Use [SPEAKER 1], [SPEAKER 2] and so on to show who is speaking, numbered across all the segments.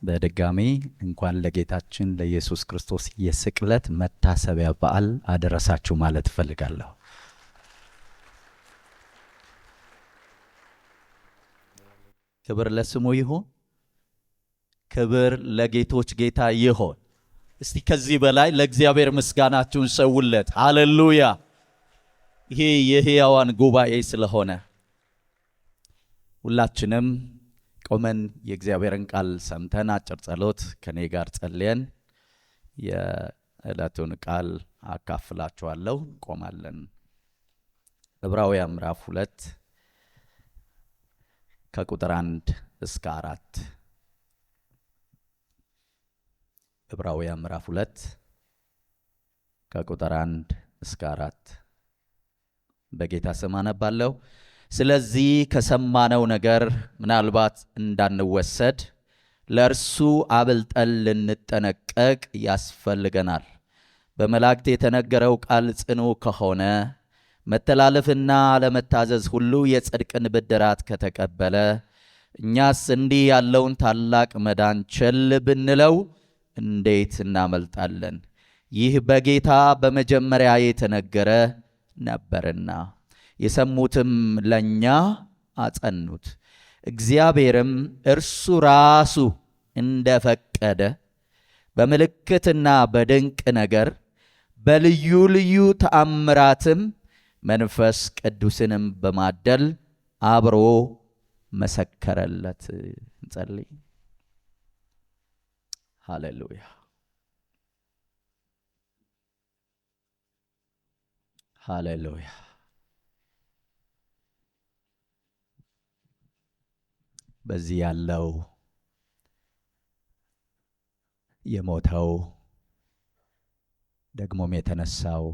[SPEAKER 1] በድጋሚ እንኳን ለጌታችን ለኢየሱስ ክርስቶስ የስቅለት መታሰቢያ በዓል አደረሳችሁ ማለት ፈልጋለሁ። ክብር ለስሙ ይሁን። ክብር ለጌቶች ጌታ ይሁን። እስቲ ከዚህ በላይ ለእግዚአብሔር ምስጋናችሁን ሰውለት። ሃሌሉያ! ይሄ የሕያዋን ጉባኤ ስለሆነ ሁላችንም ቆመን የእግዚአብሔርን ቃል ሰምተን አጭር ጸሎት ከኔ ጋር ጸልየን የዕለቱን ቃል አካፍላችኋለሁ። ቆማለን። ዕብራውያን ምዕራፍ 2 ከቁጥር 1 እስከ 4። ዕብራውያን ምዕራፍ 2 ከቁጥር 1 እስከ 4 በጌታ ስም አነባለሁ። ስለዚህ ከሰማነው ነገር ምናልባት እንዳንወሰድ ለእርሱ አብልጠን ልንጠነቀቅ ያስፈልገናል። በመላእክት የተነገረው ቃል ጽኑ ከሆነ መተላለፍና አለመታዘዝ ሁሉ የጽድቅን ብድራት ከተቀበለ እኛስ እንዲህ ያለውን ታላቅ መዳን ቸል ብንለው እንዴት እናመልጣለን? ይህ በጌታ በመጀመሪያ የተነገረ ነበርና የሰሙትም ለኛ አጸኑት። እግዚአብሔርም እርሱ ራሱ እንደፈቀደ በምልክትና በድንቅ ነገር በልዩ ልዩ ተአምራትም መንፈስ ቅዱስንም በማደል አብሮ መሰከረለት። እንጸልይ። ሃሌሉያ ሃሌሉያ። በዚህ ያለው የሞተው ደግሞም የተነሳው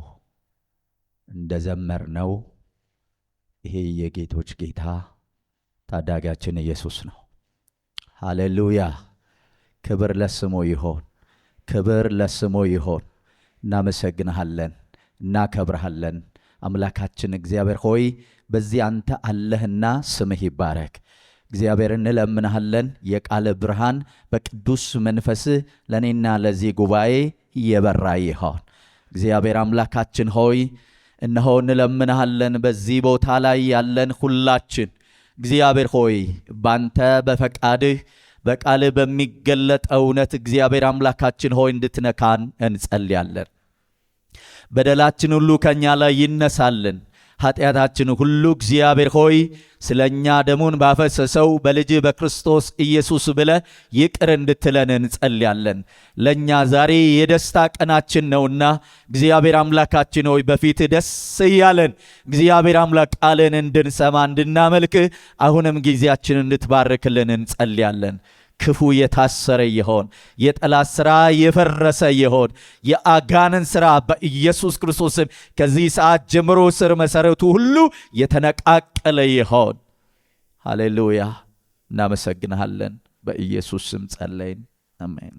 [SPEAKER 1] እንደዘመርነው ይሄ የጌቶች ጌታ ታዳጊያችን ኢየሱስ ነው። ሃሌሉያ! ክብር ለስሙ ይሆን፣ ክብር ለስሙ ይሆን። እናመሰግንሃለን፣ እናከብርሃለን። አምላካችን እግዚአብሔር ሆይ በዚህ አንተ አለህና ስምህ ይባረክ። እግዚአብሔር እንለምንሃለን፣ የቃል ብርሃን በቅዱስ መንፈስህ ለእኔና ለዚህ ጉባኤ እየበራ ይሆን። እግዚአብሔር አምላካችን ሆይ እነሆ እንለምንሃለን፣ በዚህ ቦታ ላይ ያለን ሁላችን እግዚአብሔር ሆይ ባንተ በፈቃድህ በቃልህ በሚገለጥ እውነት እግዚአብሔር አምላካችን ሆይ እንድትነካን እንጸልያለን። በደላችን ሁሉ ከኛ ላይ ይነሳልን። ኃጢአታችን ሁሉ እግዚአብሔር ሆይ ስለኛ ደሙን ባፈሰሰው በልጅ በክርስቶስ ኢየሱስ ብለህ ይቅር እንድትለን እንጸልያለን። ለኛ ዛሬ የደስታ ቀናችን ነውና እግዚአብሔር አምላካችን ሆይ በፊት ደስ እያለን እግዚአብሔር አምላክ ቃልን እንድንሰማ እንድናመልክህ አሁንም ጊዜያችንን እንድትባርክልን እንጸልያለን። ክፉ የታሰረ ይሆን፣ የጠላት ሥራ የፈረሰ ይሆን፣ የአጋንን ሥራ በኢየሱስ ክርስቶስም ከዚህ ሰዓት ጀምሮ ስር መሠረቱ ሁሉ የተነቃቀለ ይሆን። ሃሌሉያ! እናመሰግንሃለን። በኢየሱስ ስም ጸለይን፣ አሜን።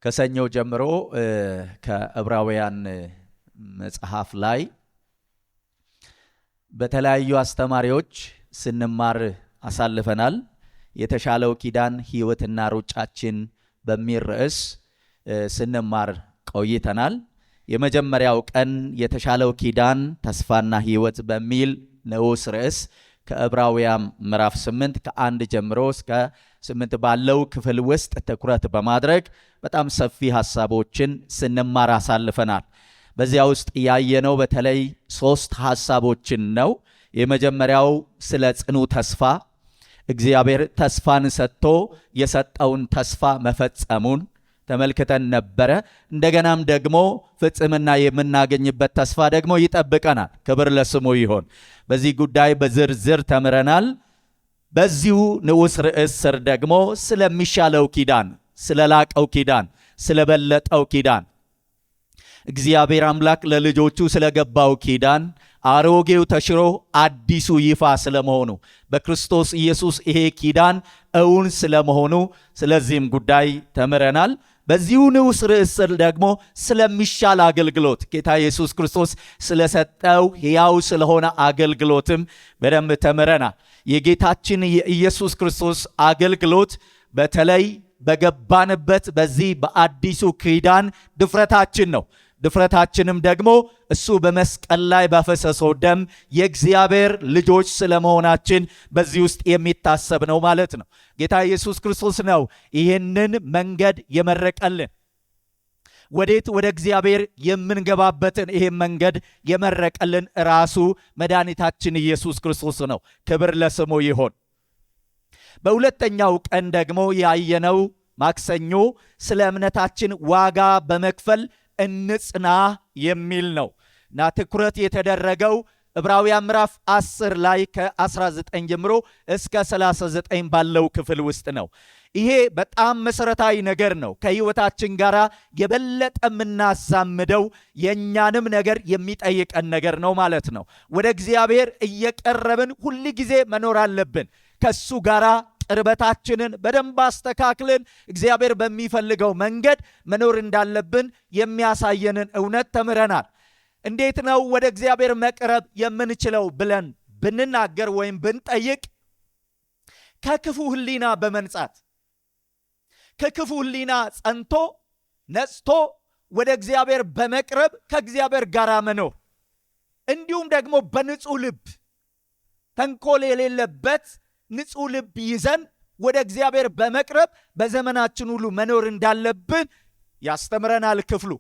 [SPEAKER 1] ከሰኞ ጀምሮ ከዕብራውያን መጽሐፍ ላይ በተለያዩ አስተማሪዎች ስንማር አሳልፈናል። የተሻለው ኪዳን ሕይወትና ሩጫችን በሚል ርዕስ ስንማር ቆይተናል። የመጀመሪያው ቀን የተሻለው ኪዳን ተስፋና ሕይወት በሚል ንዑስ ርዕስ ከዕብራውያን ምዕራፍ 8 ከ1 ጀምሮ እስከ 8 ባለው ክፍል ውስጥ ትኩረት በማድረግ በጣም ሰፊ ሐሳቦችን ስንማር አሳልፈናል። በዚያ ውስጥ ያየነው በተለይ 3 ሐሳቦችን ነው። የመጀመሪያው ስለ ጽኑ ተስፋ፣ እግዚአብሔር ተስፋን ሰጥቶ የሰጠውን ተስፋ መፈጸሙን ተመልክተን ነበረ። እንደገናም ደግሞ ፍጽምና የምናገኝበት ተስፋ ደግሞ ይጠብቀናል። ክብር ለስሙ ይሆን። በዚህ ጉዳይ በዝርዝር ተምረናል። በዚሁ ንዑስ ርዕስ ስር ደግሞ ስለሚሻለው ኪዳን፣ ስለላቀው ኪዳን፣ ስለበለጠው ኪዳን እግዚአብሔር አምላክ ለልጆቹ ስለገባው ኪዳን አሮጌው ተሽሮ አዲሱ ይፋ ስለመሆኑ በክርስቶስ ኢየሱስ ይሄ ኪዳን እውን ስለመሆኑ ስለዚህም ጉዳይ ተምረናል። በዚሁ ንዑስ ርዕስ ስር ደግሞ ስለሚሻል አገልግሎት ጌታ ኢየሱስ ክርስቶስ ስለሰጠው ሕያው ስለሆነ አገልግሎትም በደንብ ተምረናል። የጌታችን የኢየሱስ ክርስቶስ አገልግሎት በተለይ በገባንበት በዚህ በአዲሱ ኪዳን ድፍረታችን ነው። ድፍረታችንም ደግሞ እሱ በመስቀል ላይ ባፈሰሰው ደም የእግዚአብሔር ልጆች ስለመሆናችን በዚህ ውስጥ የሚታሰብ ነው ማለት ነው። ጌታ ኢየሱስ ክርስቶስ ነው ይህንን መንገድ የመረቀልን። ወዴት? ወደ እግዚአብሔር የምንገባበትን ይህን መንገድ የመረቀልን ራሱ መድኃኒታችን ኢየሱስ ክርስቶስ ነው። ክብር ለስሙ ይሆን። በሁለተኛው ቀን ደግሞ ያየነው ማክሰኞ ስለ እምነታችን ዋጋ በመክፈል እንጽና የሚል ነው እና ትኩረት የተደረገው ዕብራውያን ምዕራፍ 10 ላይ ከ19 ጀምሮ እስከ 39 ባለው ክፍል ውስጥ ነው። ይሄ በጣም መሰረታዊ ነገር ነው። ከህይወታችን ጋር የበለጠ የምናዛምደው የእኛንም ነገር የሚጠይቀን ነገር ነው ማለት ነው። ወደ እግዚአብሔር እየቀረብን ሁል ጊዜ መኖር አለብን። ከሱ ጋር ቅርበታችንን በደንብ አስተካክልን እግዚአብሔር በሚፈልገው መንገድ መኖር እንዳለብን የሚያሳየንን እውነት ተምረናል። እንዴት ነው ወደ እግዚአብሔር መቅረብ የምንችለው ብለን ብንናገር ወይም ብንጠይቅ ከክፉ ህሊና በመንጻት ከክፉ ህሊና ጸንቶ ነጽቶ ወደ እግዚአብሔር በመቅረብ ከእግዚአብሔር ጋር መኖር፣ እንዲሁም ደግሞ በንጹህ ልብ ተንኮል የሌለበት ንጹህ ልብ ይዘን ወደ እግዚአብሔር በመቅረብ በዘመናችን ሁሉ መኖር እንዳለብን ያስተምረናል ክፍሉ።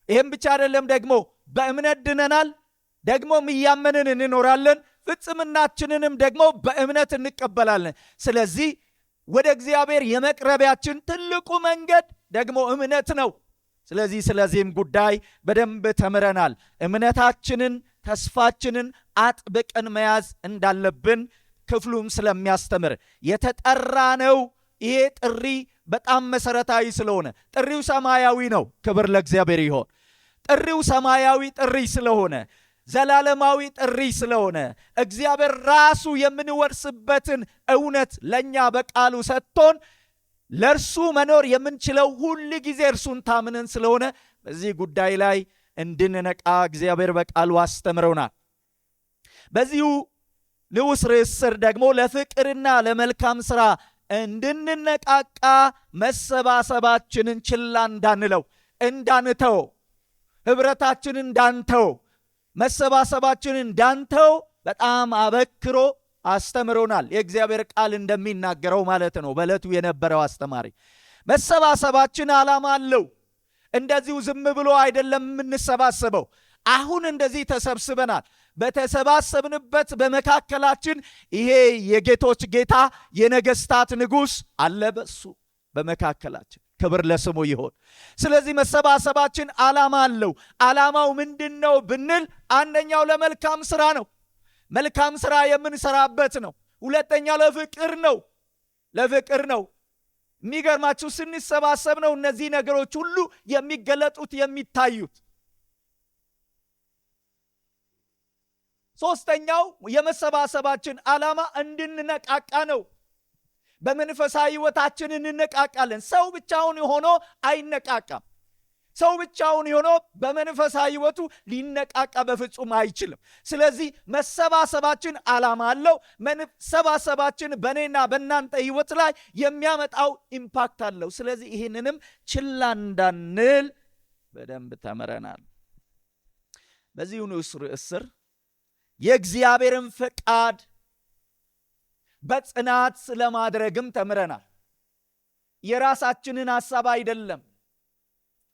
[SPEAKER 1] ይህም ብቻ አይደለም፣ ደግሞ በእምነት ድነናል፣ ደግሞም እያመንን እንኖራለን፣ ፍጽምናችንንም ደግሞ በእምነት እንቀበላለን። ስለዚህ ወደ እግዚአብሔር የመቅረቢያችን ትልቁ መንገድ ደግሞ እምነት ነው። ስለዚህም ጉዳይ በደንብ ተምረናል። እምነታችንን ተስፋችንን አጥብቀን መያዝ እንዳለብን ክፍሉም ስለሚያስተምር የተጠራ ነው። ይሄ ጥሪ በጣም መሰረታዊ ስለሆነ ጥሪው ሰማያዊ ነው። ክብር ለእግዚአብሔር ይሆን። ጥሪው ሰማያዊ ጥሪ ስለሆነ ዘላለማዊ ጥሪ ስለሆነ እግዚአብሔር ራሱ የምንወርስበትን እውነት ለኛ በቃሉ ሰጥቶን ለእርሱ መኖር የምንችለው ሁል ጊዜ እርሱን ታምነን ስለሆነ በዚህ ጉዳይ ላይ እንድንነቃ እግዚአብሔር በቃሉ አስተምረውናል። በዚሁ ንዑስ ርዕስ ስር ደግሞ ለፍቅርና ለመልካም ሥራ እንድንነቃቃ መሰባሰባችንን ችላ እንዳንለው እንዳንተው፣ ኅብረታችንን እንዳንተው፣ መሰባሰባችንን እንዳንተው በጣም አበክሮ አስተምሮናል። የእግዚአብሔር ቃል እንደሚናገረው ማለት ነው። በዕለቱ የነበረው አስተማሪ መሰባሰባችን ዓላማ አለው። እንደዚሁ ዝም ብሎ አይደለም የምንሰባሰበው። አሁን እንደዚህ ተሰብስበናል። በተሰባሰብንበት በመካከላችን ይሄ የጌቶች ጌታ የነገስታት ንጉሥ አለ በሱ በመካከላችን። ክብር ለስሙ ይሆን። ስለዚህ መሰባሰባችን ዓላማ አለው። ዓላማው ምንድን ነው ብንል አንደኛው ለመልካም ሥራ ነው። መልካም ሥራ የምንሰራበት ነው። ሁለተኛው ለፍቅር ነው። ለፍቅር ነው። የሚገርማችሁ ስንሰባሰብ ነው እነዚህ ነገሮች ሁሉ የሚገለጡት የሚታዩት። ሶስተኛው የመሰባሰባችን ዓላማ እንድንነቃቃ ነው። በመንፈሳዊ ሕይወታችን እንነቃቃለን። ሰው ብቻውን ሆኖ አይነቃቃም። ሰው ብቻውን ሆኖ በመንፈሳዊ ሕይወቱ ሊነቃቃ በፍጹም አይችልም። ስለዚህ መሰባሰባችን ዓላማ አለው። መሰባሰባችን በእኔና በእናንተ ሕይወት ላይ የሚያመጣው ኢምፓክት አለው። ስለዚህ ይህንንም ችላ እንዳንል በደንብ ተምረናል። በዚሁ ንዑስ ርዕስ ስር የእግዚአብሔርን ፈቃድ በጽናት ስለማድረግም ተምረናል። የራሳችንን ሐሳብ አይደለም፣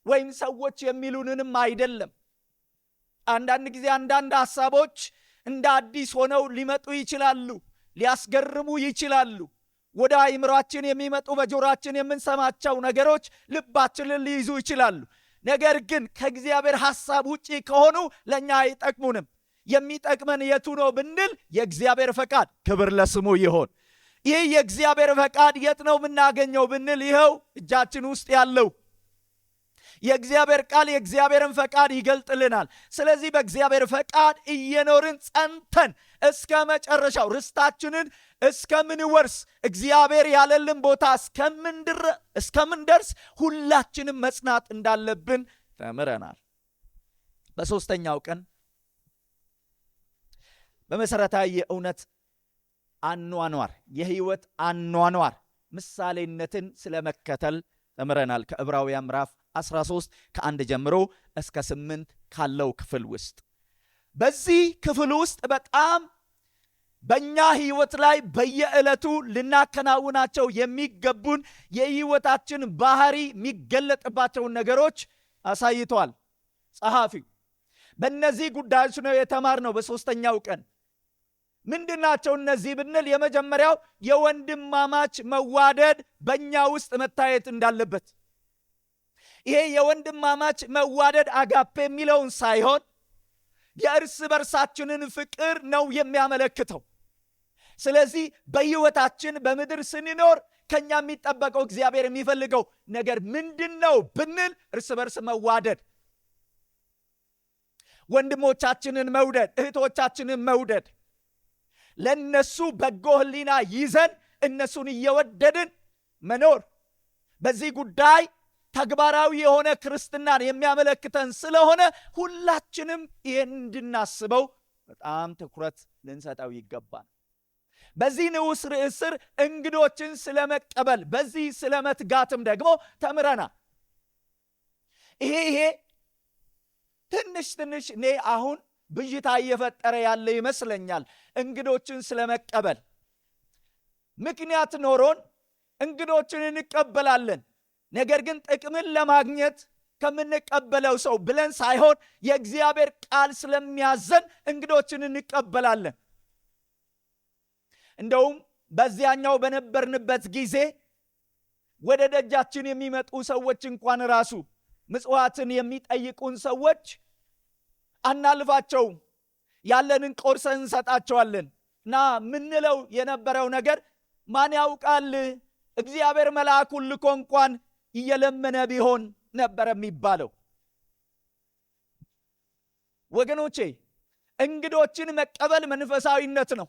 [SPEAKER 1] ወይም ሰዎች የሚሉንንም አይደለም። አንዳንድ ጊዜ አንዳንድ ሐሳቦች እንደ አዲስ ሆነው ሊመጡ ይችላሉ፣ ሊያስገርሙ ይችላሉ። ወደ አእምሯችን የሚመጡ በጆሮአችን የምንሰማቸው ነገሮች ልባችንን ሊይዙ ይችላሉ። ነገር ግን ከእግዚአብሔር ሐሳብ ውጪ ከሆኑ ለእኛ አይጠቅሙንም። የሚጠቅመን የቱ ነው ብንል የእግዚአብሔር ፈቃድ። ክብር ለስሙ ይሆን። ይህ የእግዚአብሔር ፈቃድ የት ነው የምናገኘው ብንል ይኸው እጃችን ውስጥ ያለው የእግዚአብሔር ቃል የእግዚአብሔርን ፈቃድ ይገልጥልናል። ስለዚህ በእግዚአብሔር ፈቃድ እየኖርን ጸንተን እስከ መጨረሻው ርስታችንን እስከምንወርስ እግዚአብሔር ያለልን ቦታ እስከምንደርስ ሁላችንም መጽናት እንዳለብን ተምረናል። በሦስተኛው ቀን በመሰረታዊ የእውነት አኗኗር የህይወት አኗኗር ምሳሌነትን ስለመከተል ተምረናል። ከዕብራውያን ምዕራፍ 13 ከ1 ጀምሮ እስከ 8 ካለው ክፍል ውስጥ በዚህ ክፍል ውስጥ በጣም በእኛ ህይወት ላይ በየዕለቱ ልናከናውናቸው የሚገቡን የህይወታችን ባህሪ የሚገለጥባቸውን ነገሮች አሳይቷል ጸሐፊው። በእነዚህ ጉዳዮች ነው የተማርነው በሦስተኛው ቀን። ምንድናቸው እነዚህ ብንል የመጀመሪያው የወንድማማች መዋደድ በእኛ ውስጥ መታየት እንዳለበት። ይሄ የወንድማማች መዋደድ አጋፔ የሚለውን ሳይሆን የእርስ በርሳችንን ፍቅር ነው የሚያመለክተው። ስለዚህ በህይወታችን በምድር ስንኖር ከኛ የሚጠበቀው እግዚአብሔር የሚፈልገው ነገር ምንድን ነው ብንል እርስ በርስ መዋደድ፣ ወንድሞቻችንን መውደድ፣ እህቶቻችንን መውደድ፣ ለነሱ በጎ ህሊና ይዘን እነሱን እየወደድን መኖር። በዚህ ጉዳይ ተግባራዊ የሆነ ክርስትናን የሚያመለክተን ስለሆነ ሁላችንም ይህን እንድናስበው በጣም ትኩረት ልንሰጠው ይገባል። በዚህ ንዑስ ርዕስ ስር እንግዶችን ስለመቀበል በዚህ ስለመትጋትም ደግሞ ተምረናል። ይሄ ትንሽ እኔ አሁን ብዥታ እየፈጠረ ያለ ይመስለኛል። እንግዶችን ስለመቀበል ምክንያት ኖሮን እንግዶችን እንቀበላለን። ነገር ግን ጥቅምን ለማግኘት ከምንቀበለው ሰው ብለን ሳይሆን የእግዚአብሔር ቃል ስለሚያዘን እንግዶችን እንቀበላለን። እንደውም በዚያኛው በነበርንበት ጊዜ ወደ ደጃችን የሚመጡ ሰዎች እንኳን ራሱ ምጽዋትን የሚጠይቁን ሰዎች አናልፋቸው፣ ያለንን ቆርሰን እንሰጣቸዋለን እና ምንለው የነበረው ነገር ማን ያውቃል እግዚአብሔር መልአኩን ልኮ እንኳን እየለመነ ቢሆን ነበር የሚባለው። ወገኖቼ እንግዶችን መቀበል መንፈሳዊነት ነው።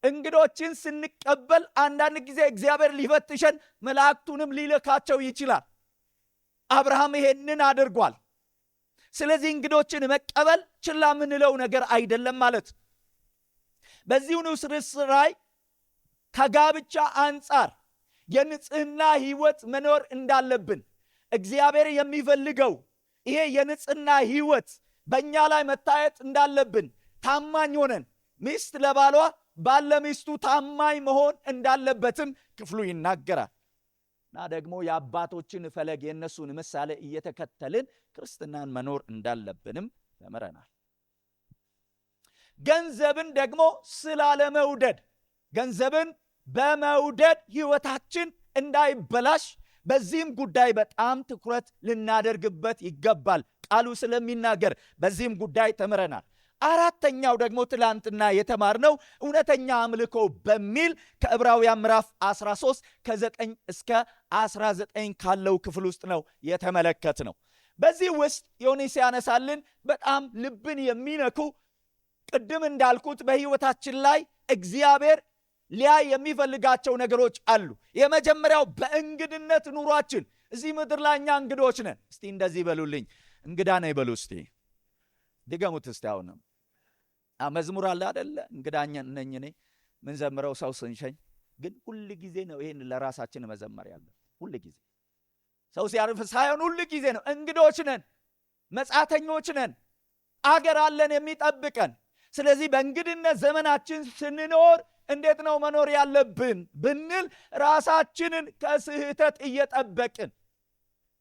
[SPEAKER 1] እንግዶችን ስንቀበል አንዳንድ ጊዜ እግዚአብሔር ሊፈትሸን መላእክቱንም ሊልካቸው ይችላል። አብርሃም ይሄንን አድርጓል። ስለዚህ እንግዶችን መቀበል ችላ ምንለው ነገር አይደለም ማለት። በዚሁ ንዑስ ርዕስ ላይ ከጋብቻ አንጻር የንጽህና ህይወት መኖር እንዳለብን እግዚአብሔር የሚፈልገው ይሄ የንጽህና ህይወት በእኛ ላይ መታየት እንዳለብን፣ ታማኝ ሆነን ሚስት ለባሏ ባል ለሚስቱ ታማኝ መሆን እንዳለበትም ክፍሉ ይናገራል። እና ደግሞ የአባቶችን ፈለግ የእነሱን ምሳሌ እየተከተልን ክርስትናን መኖር እንዳለብንም ተምረናል። ገንዘብን ደግሞ ስላለመውደድ፣ ገንዘብን በመውደድ ህይወታችን እንዳይበላሽ በዚህም ጉዳይ በጣም ትኩረት ልናደርግበት ይገባል ቃሉ ስለሚናገር በዚህም ጉዳይ ተምረናል። አራተኛው ደግሞ ትላንትና የተማርነው እውነተኛ አምልኮ በሚል ከዕብራውያን ምዕራፍ 13 ከ9 እስከ 19 ካለው ክፍል ውስጥ ነው የተመለከትነው። በዚህ ውስጥ ዮኒስ ያነሳልን በጣም ልብን የሚነኩ ቅድም እንዳልኩት በህይወታችን ላይ እግዚአብሔር ሊያይ የሚፈልጋቸው ነገሮች አሉ። የመጀመሪያው በእንግድነት ኑሯችን እዚህ ምድር ላይ እኛ እንግዶች ነን። እስቲ እንደዚህ በሉልኝ፣ እንግዳ ነኝ በሉ እስቲ፣ ድገሙት እስቲ። አሁንም መዝሙር አለ አይደለ? እንግዳኛ ነኝ እኔ ምን ዘምረው ሰው ስንሸኝ። ግን ሁል ጊዜ ነው ይሄን ለራሳችን መዘመር ያለ። ሁል ጊዜ ሰው ሲያርፍ ሳይሆን ሁል ጊዜ ነው። እንግዶች ነን፣ መጻተኞች ነን፣ አገር አለን የሚጠብቀን። ስለዚህ በእንግድነት ዘመናችን ስንኖር እንዴት ነው መኖር ያለብን ብንል ራሳችንን ከስህተት እየጠበቅን።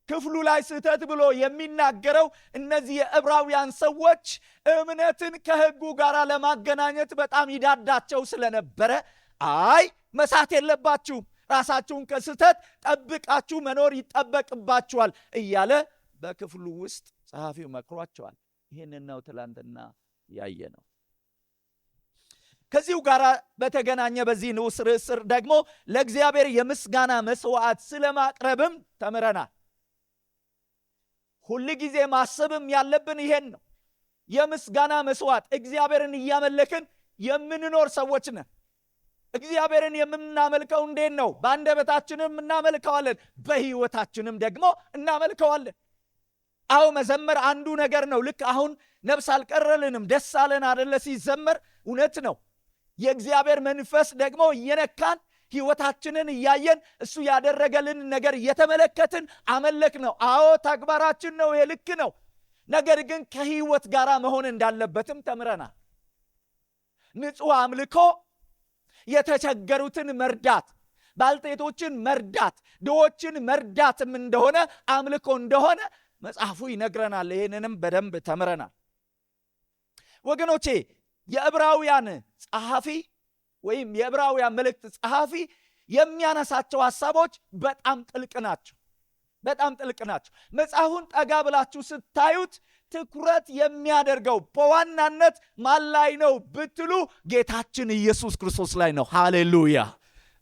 [SPEAKER 1] ክፍሉ ላይ ስህተት ብሎ የሚናገረው እነዚህ የዕብራውያን ሰዎች እምነትን ከሕጉ ጋር ለማገናኘት በጣም ይዳዳቸው ስለነበረ አይ መሳት የለባችሁም፣ ራሳችሁን ከስህተት ጠብቃችሁ መኖር ይጠበቅባችኋል እያለ በክፍሉ ውስጥ ጸሐፊው መክሯቸዋል። ይህንን ነው ትላንትና ያየ ነው። ከዚሁ ጋር በተገናኘ በዚህ ንዑስ ርዕስ ስር ደግሞ ለእግዚአብሔር የምስጋና መስዋዕት ስለማቅረብም ተምረናል። ሁል ጊዜ ማሰብም ያለብን ይሄን ነው። የምስጋና መስዋዕት እግዚአብሔርን እያመለክን የምንኖር ሰዎች ነን። እግዚአብሔርን የምናመልከው እንዴት ነው? በአንደበታችንም እናመልከዋለን፣ በሕይወታችንም ደግሞ እናመልከዋለን። አዎ መዘመር አንዱ ነገር ነው። ልክ አሁን ነፍስ አልቀረልንም፣ ደስ አለን አደለ ሲዘመር? እውነት ነው። የእግዚአብሔር መንፈስ ደግሞ እየነካን ሕይወታችንን እያየን እሱ ያደረገልን ነገር እየተመለከትን አመለክ ነው። አዎ ተግባራችን ነው፣ የልክ ነው። ነገር ግን ከሕይወት ጋር መሆን እንዳለበትም ተምረናል። ንጹሕ አምልኮ የተቸገሩትን መርዳት፣ ባልቴቶችን መርዳት፣ ድሆችን መርዳትም እንደሆነ አምልኮ እንደሆነ መጽሐፉ ይነግረናል። ይህንንም በደንብ ተምረናል። ወገኖቼ የዕብራውያን ጸሐፊ ወይም የዕብራውያን መልእክት ጸሐፊ የሚያነሳቸው ሐሳቦች በጣም ጥልቅ ናቸው። በጣም ጥልቅ ናቸው። መጽሐፉን ጠጋ ብላችሁ ስታዩት ትኩረት የሚያደርገው በዋናነት ማን ላይ ነው ብትሉ ጌታችን ኢየሱስ ክርስቶስ ላይ ነው። ሃሌሉያ!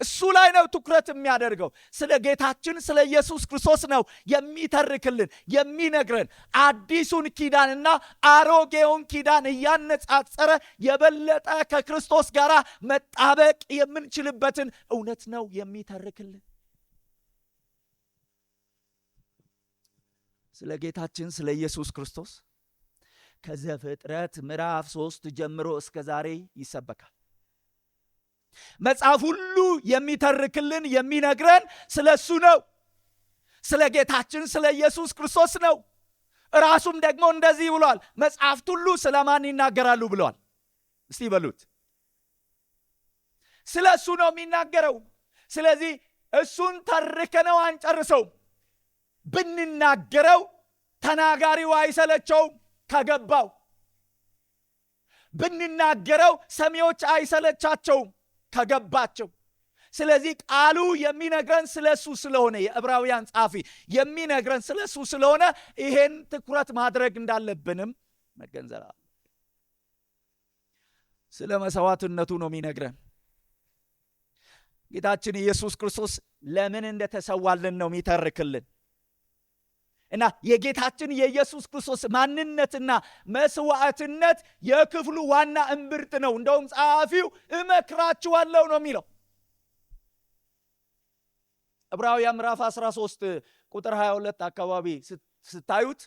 [SPEAKER 1] እሱ ላይ ነው ትኩረት የሚያደርገው። ስለ ጌታችን ስለ ኢየሱስ ክርስቶስ ነው የሚተርክልን፣ የሚነግረን። አዲሱን ኪዳንና አሮጌውን ኪዳን እያነጻጸረ የበለጠ ከክርስቶስ ጋር መጣበቅ የምንችልበትን እውነት ነው የሚተርክልን። ስለ ጌታችን ስለ ኢየሱስ ክርስቶስ ከዘፍጥረት ምዕራፍ 3 ጀምሮ እስከ ዛሬ ይሰበካል። መጽሐፍ ሁሉ የሚተርክልን የሚነግረን ስለ እሱ ነው። ስለ ጌታችን ስለ ኢየሱስ ክርስቶስ ነው። ራሱም ደግሞ እንደዚህ ብሏል። መጽሐፍት ሁሉ ስለ ማን ይናገራሉ ብሏል? እስቲ በሉት። ስለ እሱ ነው የሚናገረው። ስለዚህ እሱን ተርከነው አንጨርሰውም። ብንናገረው ተናጋሪው አይሰለቸውም ከገባው። ብንናገረው ሰሚዎች አይሰለቻቸውም ከገባቸው። ስለዚህ ቃሉ የሚነግረን ስለሱ ስለሆነ፣ የዕብራውያን ጸሐፊ የሚነግረን ስለሱ ስለሆነ ይሄን ትኩረት ማድረግ እንዳለብንም መገንዘብ አለ። ስለ መሥዋዕትነቱ ነው የሚነግረን። ጌታችን ኢየሱስ ክርስቶስ ለምን እንደተሰዋልን ነው የሚተርክልን። እና የጌታችን የኢየሱስ ክርስቶስ ማንነትና መስዋዕትነት የክፍሉ ዋና እምብርት ነው። እንደውም ጸሐፊው እመክራችኋለሁ ነው የሚለው። ዕብራውያን ምዕራፍ 13 ቁጥር 22 አካባቢ ስታዩት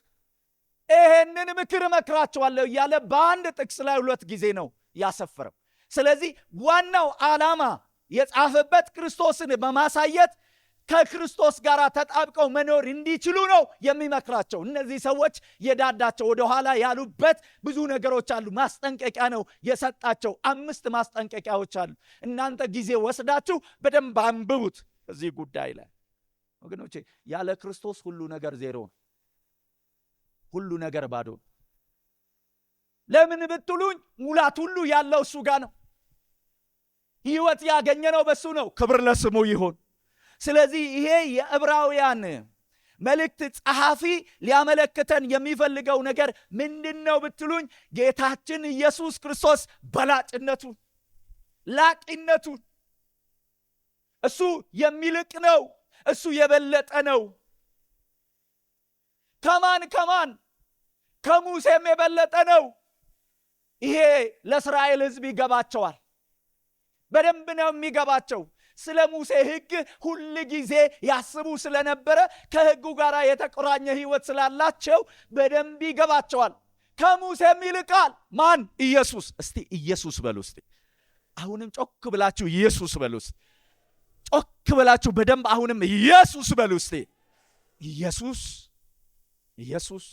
[SPEAKER 1] ይሄንን ምክር እመክራችኋለሁ እያለ በአንድ ጥቅስ ላይ 2 ጊዜ ነው ያሰፈረው። ስለዚህ ዋናው ዓላማ የጻፈበት ክርስቶስን በማሳየት ከክርስቶስ ጋር ተጣብቀው መኖር እንዲችሉ ነው የሚመክራቸው። እነዚህ ሰዎች የዳዳቸው ወደኋላ ያሉበት ብዙ ነገሮች አሉ። ማስጠንቀቂያ ነው የሰጣቸው። 5 ማስጠንቀቂያዎች አሉ። እናንተ ጊዜ ወስዳችሁ በደንብ አንብቡት እዚህ ጉዳይ ላይ ወገኖቼ። ያለ ክርስቶስ ሁሉ ነገር ዜሮ ነው። ሁሉ ነገር ባዶ ነው። ለምን ብትሉኝ ሙላት ሁሉ ያለው እሱ ጋር ነው። ሕይወት ያገኘነው በሱ ነው። ክብር ለስሙ ይሁን። ስለዚህ ይሄ የዕብራውያን መልእክት ጸሐፊ ሊያመለክተን የሚፈልገው ነገር ምንድነው ብትሉኝ ጌታችን ኢየሱስ ክርስቶስ በላጭነቱን፣ ላቂነቱን፣ እሱ የሚልቅ ነው፣ እሱ የበለጠ ነው። ከማን ከሙሴም የበለጠ ነው። ይሄ ለእስራኤል ሕዝብ ይገባቸዋል። በደንብ ነው የሚገባቸው። ስለ ሙሴ ሕግ ሁል ጊዜ ያስቡ ስለነበረ ከሕጉ ጋር የተቆራኘ ሕይወት ስላላቸው በደንብ ይገባቸዋል። ከሙሴም ይልቃል። ማን? ኢየሱስ። እስቲ ኢየሱስ በሉ። እስቲ አሁንም ጮክ ብላችሁ ኢየሱስ በሉ። እስቲ ጮክ ብላችሁ በደንብ አሁንም ኢየሱስ በሉ። እስቲ ኢየሱስ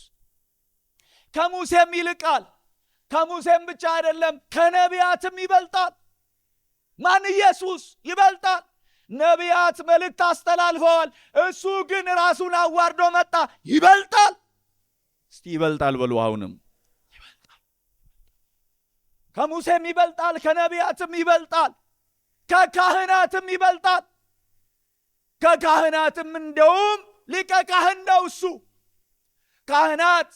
[SPEAKER 1] ከሙሴም ይልቃል። ከሙሴም ብቻ አይደለም ከነቢያትም ይበልጣል። ማን? ኢየሱስ ይበልጣል። ነቢያት መልእክት አስተላልፈዋል። እሱ ግን ራሱን አዋርዶ መጣ። ይበልጣል። እስቲ ይበልጣል በሉ። አሁንም ይበልጣል። ከሙሴም ይበልጣል፣ ከነቢያትም ይበልጣል፣ ከካህናትም ይበልጣል። ከካህናትም እንደውም ሊቀ ካህን ነው እሱ። ካህናት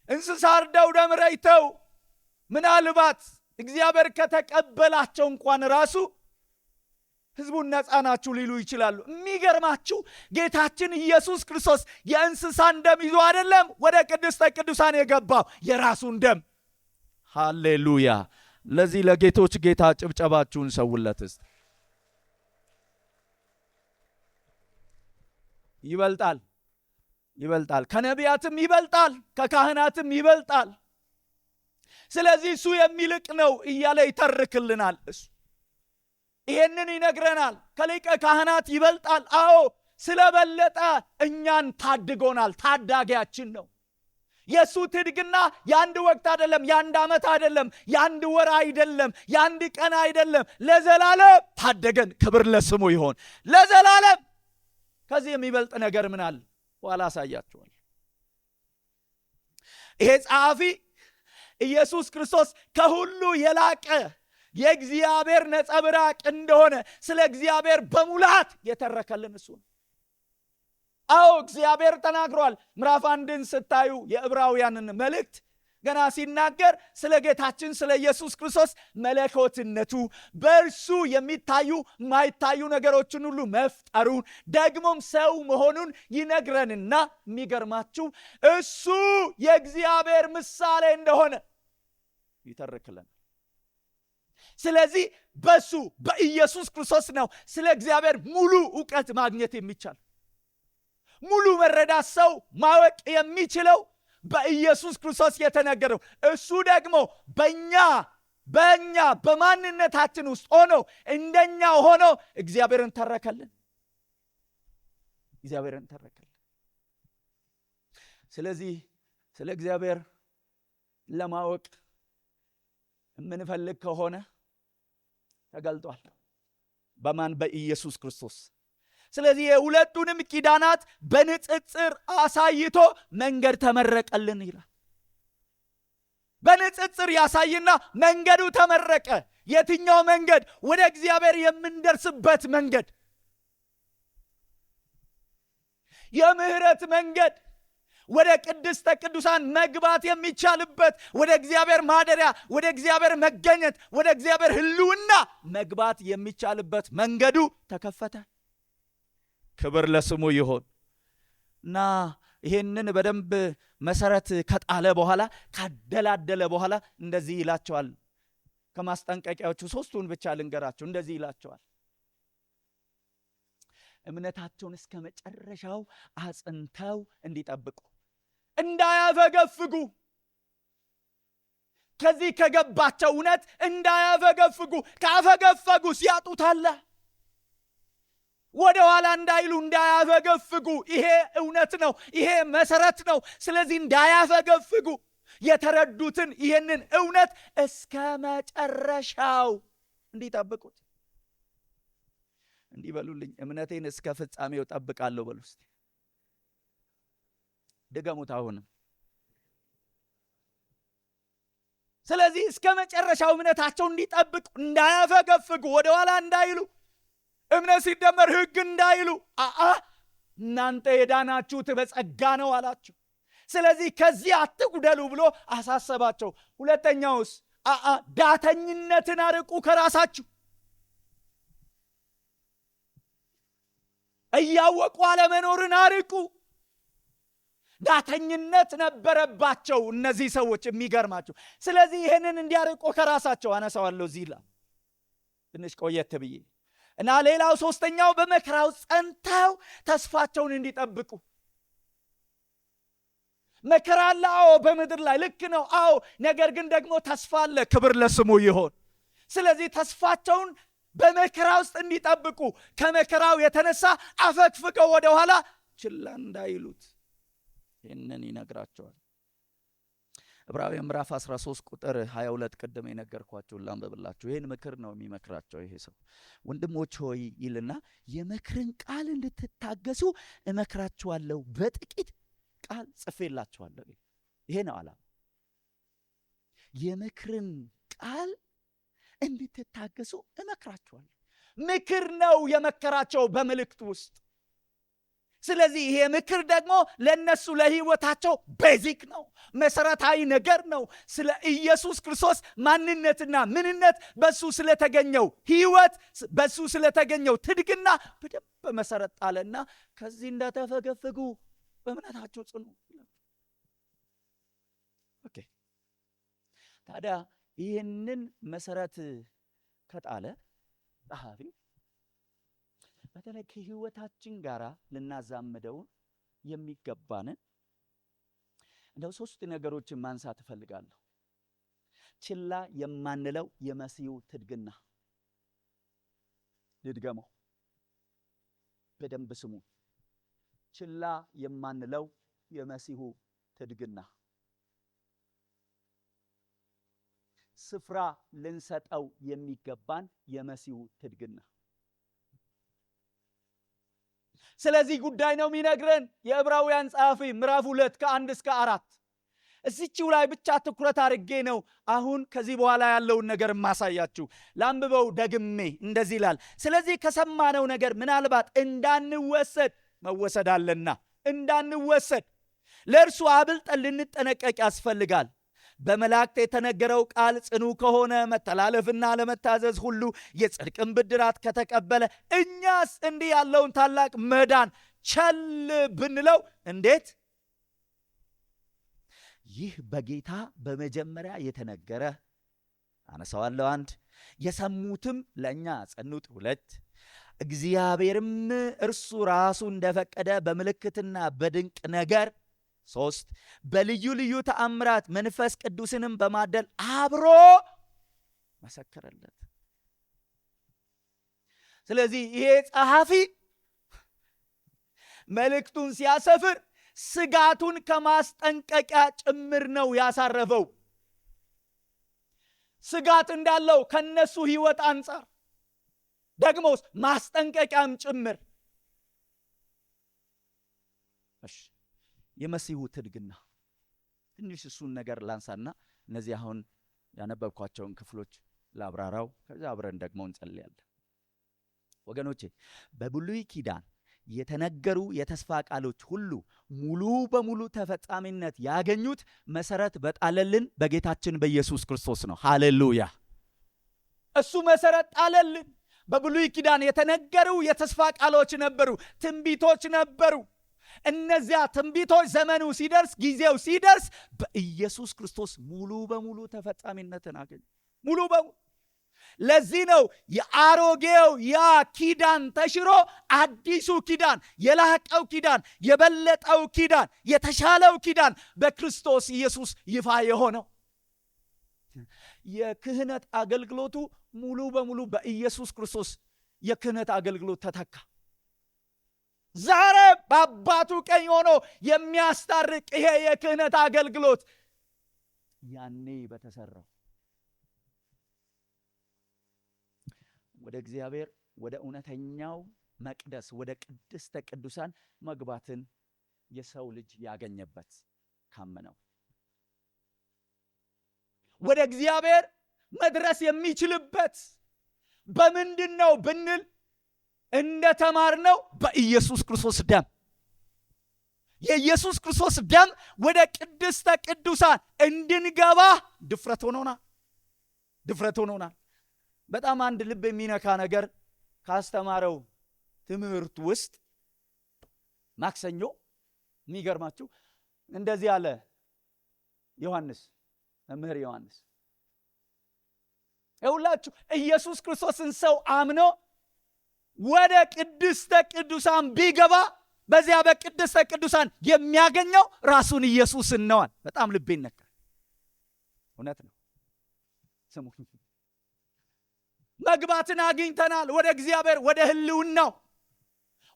[SPEAKER 1] እንስሳ አርደው ደም ረጭተው ምናልባት እግዚአብሔር ከተቀበላቸው እንኳን ራሱ ህዝቡን ነፃ ናችሁ ሊሉ ይችላሉ። የሚገርማችሁ ጌታችን ኢየሱስ ክርስቶስ የእንስሳን ደም ይዞ አይደለም ወደ ቅድስተ ቅዱሳን የገባው፣ የራሱን ደም። ሃሌሉያ! ለዚህ ለጌቶች ጌታ ጭብጨባችሁን ሰውለት እስቲ። ይበልጣል፣ ይበልጣል፣ ከነቢያትም ይበልጣል፣ ከካህናትም ይበልጣል። ስለዚህ እሱ የሚልቅ ነው እያለ ይተርክልናል። እሱ ይሄንን ይነግረናል። ከሊቀ ካህናት ይበልጣል። አዎ ስለበለጠ እኛን ታድጎናል። ታዳጊያችን ነው። የእሱ ትድግና የአንድ ወቅት አይደለም፣ የአንድ ዓመት አይደለም፣ የአንድ ወር አይደለም፣ የአንድ ቀን አይደለም። ለዘላለም ታደገን። ክብር ለስሙ ይሆን ለዘላለም። ከዚህ የሚበልጥ ነገር ምን አለ? ኋላ አሳያችኋል። ይሄ ጸሐፊ ኢየሱስ ክርስቶስ ከሁሉ የላቀ የእግዚአብሔር ነጸብራቅ እንደሆነ ስለ እግዚአብሔር በሙላት የተረከልን እሱ ነው። አዎ እግዚአብሔር ተናግሯል። ምዕራፍ 1ን ስታዩ የዕብራውያንን መልእክት ገና ሲናገር ስለ ጌታችን ስለ ኢየሱስ ክርስቶስ መለኮትነቱ፣ በእርሱ የሚታዩ ማይታዩ ነገሮችን ሁሉ መፍጠሩን፣ ደግሞም ሰው መሆኑን ይነግረንና የሚገርማችሁ እሱ የእግዚአብሔር ምሳሌ እንደሆነ ይተርክልን። ስለዚህ በሱ በኢየሱስ ክርስቶስ ነው ስለ እግዚአብሔር ሙሉ ዕውቀት ማግኘት የሚቻል። ሙሉ መረዳት ሰው ማወቅ የሚችለው በኢየሱስ ክርስቶስ የተነገረው። እሱ ደግሞ በእኛ በማንነታችን ውስጥ ሆኖ እንደኛ ሆኖ እግዚአብሔርን ተረከልን። ስለዚህ ስለ እግዚአብሔር ለማወቅ የምንፈልግ ከሆነ ተገልጧል። በማን? በኢየሱስ ክርስቶስ። ስለዚህ የሁለቱንም ኪዳናት በንጽጽር አሳይቶ መንገድ ተመረቀልን ይላል። በንጽጽር ያሳይና መንገዱ ተመረቀ። የትኛው መንገድ? ወደ እግዚአብሔር የምንደርስበት መንገድ፣ የምህረት መንገድ፣ ወደ ቅድስተ ቅዱሳን መግባት የሚቻልበት፣ ወደ እግዚአብሔር ማደሪያ፣ ወደ እግዚአብሔር መገኘት፣ ወደ እግዚአብሔር ሕልውና መግባት የሚቻልበት መንገዱ ተከፈተ። ክብር ለስሙ ይሆን እና ይሄንን በደንብ መሰረት ከጣለ በኋላ ካደላደለ በኋላ እንደዚህ ይላቸዋል። ከማስጠንቀቂያዎቹ 3ቱን ብቻ ልንገራቸው። እንደዚህ ይላቸዋል። እምነታቸውን እስከ መጨረሻው አጽንተው እንዲጠብቁ፣ እንዳያፈገፍጉ፣ ከዚህ ከገባቸው እውነት እንዳያፈገፍጉ። ካፈገፈጉ ሲያጡታል። ወደ ኋላ እንዳይሉ፣ እንዳያፈገፍጉ። ይሄ እውነት ነው፣ ይሄ መሰረት ነው። ስለዚህ እንዳያፈገፍጉ የተረዱትን ይህንን እውነት እስከ መጨረሻው እንዲጠብቁት። እንዲህ በሉልኝ፣ እምነቴን እስከ ፍጻሜው ጠብቃለሁ በሉ እስቲ። ድገሙት አሁንም። ስለዚህ እስከ መጨረሻው እምነታቸው እንዲጠብቁ፣ እንዳያፈገፍጉ፣ ወደ ኋላ እንዳይሉ፣ እምነት ሲደመር ሕግ እንዳይሉ። እናንተ የዳናችሁት በጸጋ ነው አላቸው። ስለዚህ ከዚህ አትጉደሉ ብሎ አሳሰባቸው። ሁለተኛውስ ዳተኝነትን አርቁ፣ ከራሳችሁ እያወቁ አለመኖርን አርቁ። ዳተኝነት ነበረባቸው እነዚህ ሰዎች፣ የሚገርማቸው። ስለዚህ ይህንን እንዲያርቁ ከራሳቸው አነሳዋለሁ እዚህ ላይ ትንሽ ቆየት ብዬ እና ሌላው ሶስተኛው በመከራው ጸንተው ተስፋቸውን እንዲጠብቁ። መከራ አለ፣ አዎ፣ በምድር ላይ ልክ ነው፣ አዎ። ነገር ግን ደግሞ ተስፋ አለ። ክብር ለስሙ ይሆን። ስለዚህ ተስፋቸውን በመከራ ውስጥ እንዲጠብቁ፣ ከመከራው የተነሳ አፈግፍገው ወደ ኋላ ችላ እንዳይሉት ይህንን ይነግራቸዋል። ዕብራውያን ምዕራፍ 13 ቁጥር 22 ቅድም የነገርኳችሁን ላንብብላችሁ። ይህን ምክር ነው የሚመክራቸው ይሄ ሰው። ወንድሞች ሆይ ይልና የምክርን ቃል እንድትታገሱ እመክራችኋለሁ፣ በጥቂት ቃል ጽፌላችኋለሁ። ይሄ ነው ዓላማ። የምክርን ቃል እንድትታገሱ እመክራችኋለሁ። ምክር ነው የመከራቸው በመልእክት ውስጥ። ስለዚህ ይሄ ምክር ደግሞ ለነሱ ለህይወታቸው ቤዚክ ነው፣ መሰረታዊ ነገር ነው። ስለ ኢየሱስ ክርስቶስ ማንነትና ምንነት፣ በሱ ስለተገኘው ህይወት፣ በሱ ስለተገኘው ትድግና በደንብ መሰረት ጣለና ከዚህ እንዳተፈገፈጉ በእምነታቸው ጽኑ። ኦኬ፣ ታዲያ ይህንን መሰረት ከጣለ ጸሐፊ በተለይ ከህይወታችን ጋር ልናዛምደው የሚገባንን እንደው 3 ነገሮችን ማንሳት እፈልጋለሁ። ችላ የማንለው የመሲሁ ትድግና። ልድገመው፣ በደንብ ስሙ። ችላ የማንለው የመሲሁ ትድግና፣ ስፍራ ልንሰጠው የሚገባን የመሲሁ ትድግና። ስለዚህ ጉዳይ ነው የሚነግረን የዕብራውያን ጸሐፊ ምዕራፍ 2 ከ1 እስከ 4። እዚችው ላይ ብቻ ትኩረት አድርጌ ነው አሁን ከዚህ በኋላ ያለውን ነገር ማሳያችሁ። ላንብበው ደግሜ። እንደዚህ ይላል፣ ስለዚህ ከሰማነው ነገር ምናልባት እንዳንወሰድ፣ መወሰድ አለና እንዳንወሰድ ለእርሱ አብልጠን ልንጠነቀቅ ያስፈልጋል። በመላእክት የተነገረው ቃል ጽኑ ከሆነ መተላለፍና ለመታዘዝ ሁሉ የጽድቅን ብድራት ከተቀበለ እኛስ እንዲህ ያለውን ታላቅ መዳን ቸል ብንለው እንዴት? ይህ በጌታ በመጀመሪያ የተነገረ አነሳዋለሁ 1፣ የሰሙትም ለእኛ ጸኑት 2፣ እግዚአብሔርም እርሱ ራሱ እንደፈቀደ በምልክትና በድንቅ ነገር 3፣ በልዩ ልዩ ተአምራት መንፈስ ቅዱስንም በማደል አብሮ መሰከረለት። ስለዚህ ይሄ ጸሐፊ መልእክቱን ሲያሰፍር ስጋቱን ከማስጠንቀቂያ ጭምር ነው ያሳረፈው። ስጋት እንዳለው ከነሱ ህይወት አንጻር ደግሞ ማስጠንቀቂያም ጭምር። የመሲሁ ትድግና ትንሽ እሱን ነገር ላንሳና እነዚህ አሁን ያነበብኳቸውን ክፍሎች ላብራራው፣ ከዛ አብረን ደግሞ እንጸልያለን። ወገኖቼ በብሉይ ኪዳን የተነገሩ የተስፋ ቃሎች ሁሉ ሙሉ በሙሉ ተፈጻሚነት ያገኙት መሰረት በጣለልን በጌታችን በኢየሱስ ክርስቶስ ነው። ሃሌሉያ! እሱ መሰረት ጣለልን። በብሉይ ኪዳን የተነገሩ የተስፋ ቃሎች ነበሩ፣ ትንቢቶች ነበሩ። እነዚያ ትንቢቶች ዘመኑ ሲደርስ፣ ጊዜው ሲደርስ በኢየሱስ ክርስቶስ ሙሉ በሙሉ ተፈጻሚነትን አገኙ። ሙሉ በሙሉ። ለዚህ ነው የአሮጌው ያ ኪዳን ተሽሮ አዲሱ ኪዳን፣ የላቀው ኪዳን፣ የበለጠው ኪዳን፣ የተሻለው ኪዳን በክርስቶስ ኢየሱስ ይፋ የሆነው። የክህነት አገልግሎቱ ሙሉ በሙሉ በኢየሱስ ክርስቶስ የክህነት አገልግሎት ተተካ። ዛሬ በአባቱ ቀኝ ሆኖ የሚያስታርቅ ይሄ የክህነት አገልግሎት ያኔ በተሰራው ወደ እግዚአብሔር ወደ እውነተኛው መቅደስ ወደ ቅድስተ ቅዱሳን መግባትን የሰው ልጅ ያገኘበት ካመነው ወደ እግዚአብሔር መድረስ የሚችልበት በምንድን ነው ብንል እንደተማርነው በኢየሱስ ክርስቶስ ደም። የኢየሱስ ክርስቶስ ደም ወደ ቅድስተ ቅዱሳን እንድንገባ ድፍረት ሆኖናል። በጣም አንድ ልብ የሚነካ ነገር ካስተማረው ትምህርት ውስጥ ማክሰኞ የሚገርማችሁ እንደዚህ አለ ዮሐንስ፣ መምህር ዮሐንስ፣ ይኸውላችሁ ኢየሱስ ክርስቶስን ሰው አምኖ ወደ ቅድስተ ቅዱሳን ቢገባ በዚያ በቅድስተ ቅዱሳን የሚያገኘው ራሱን ኢየሱስን ነዋል። በጣም ልቤን ነካ። እውነት ነው። ስሙ፣ መግባትን አግኝተናል። ወደ እግዚአብሔር ወደ ህልውናው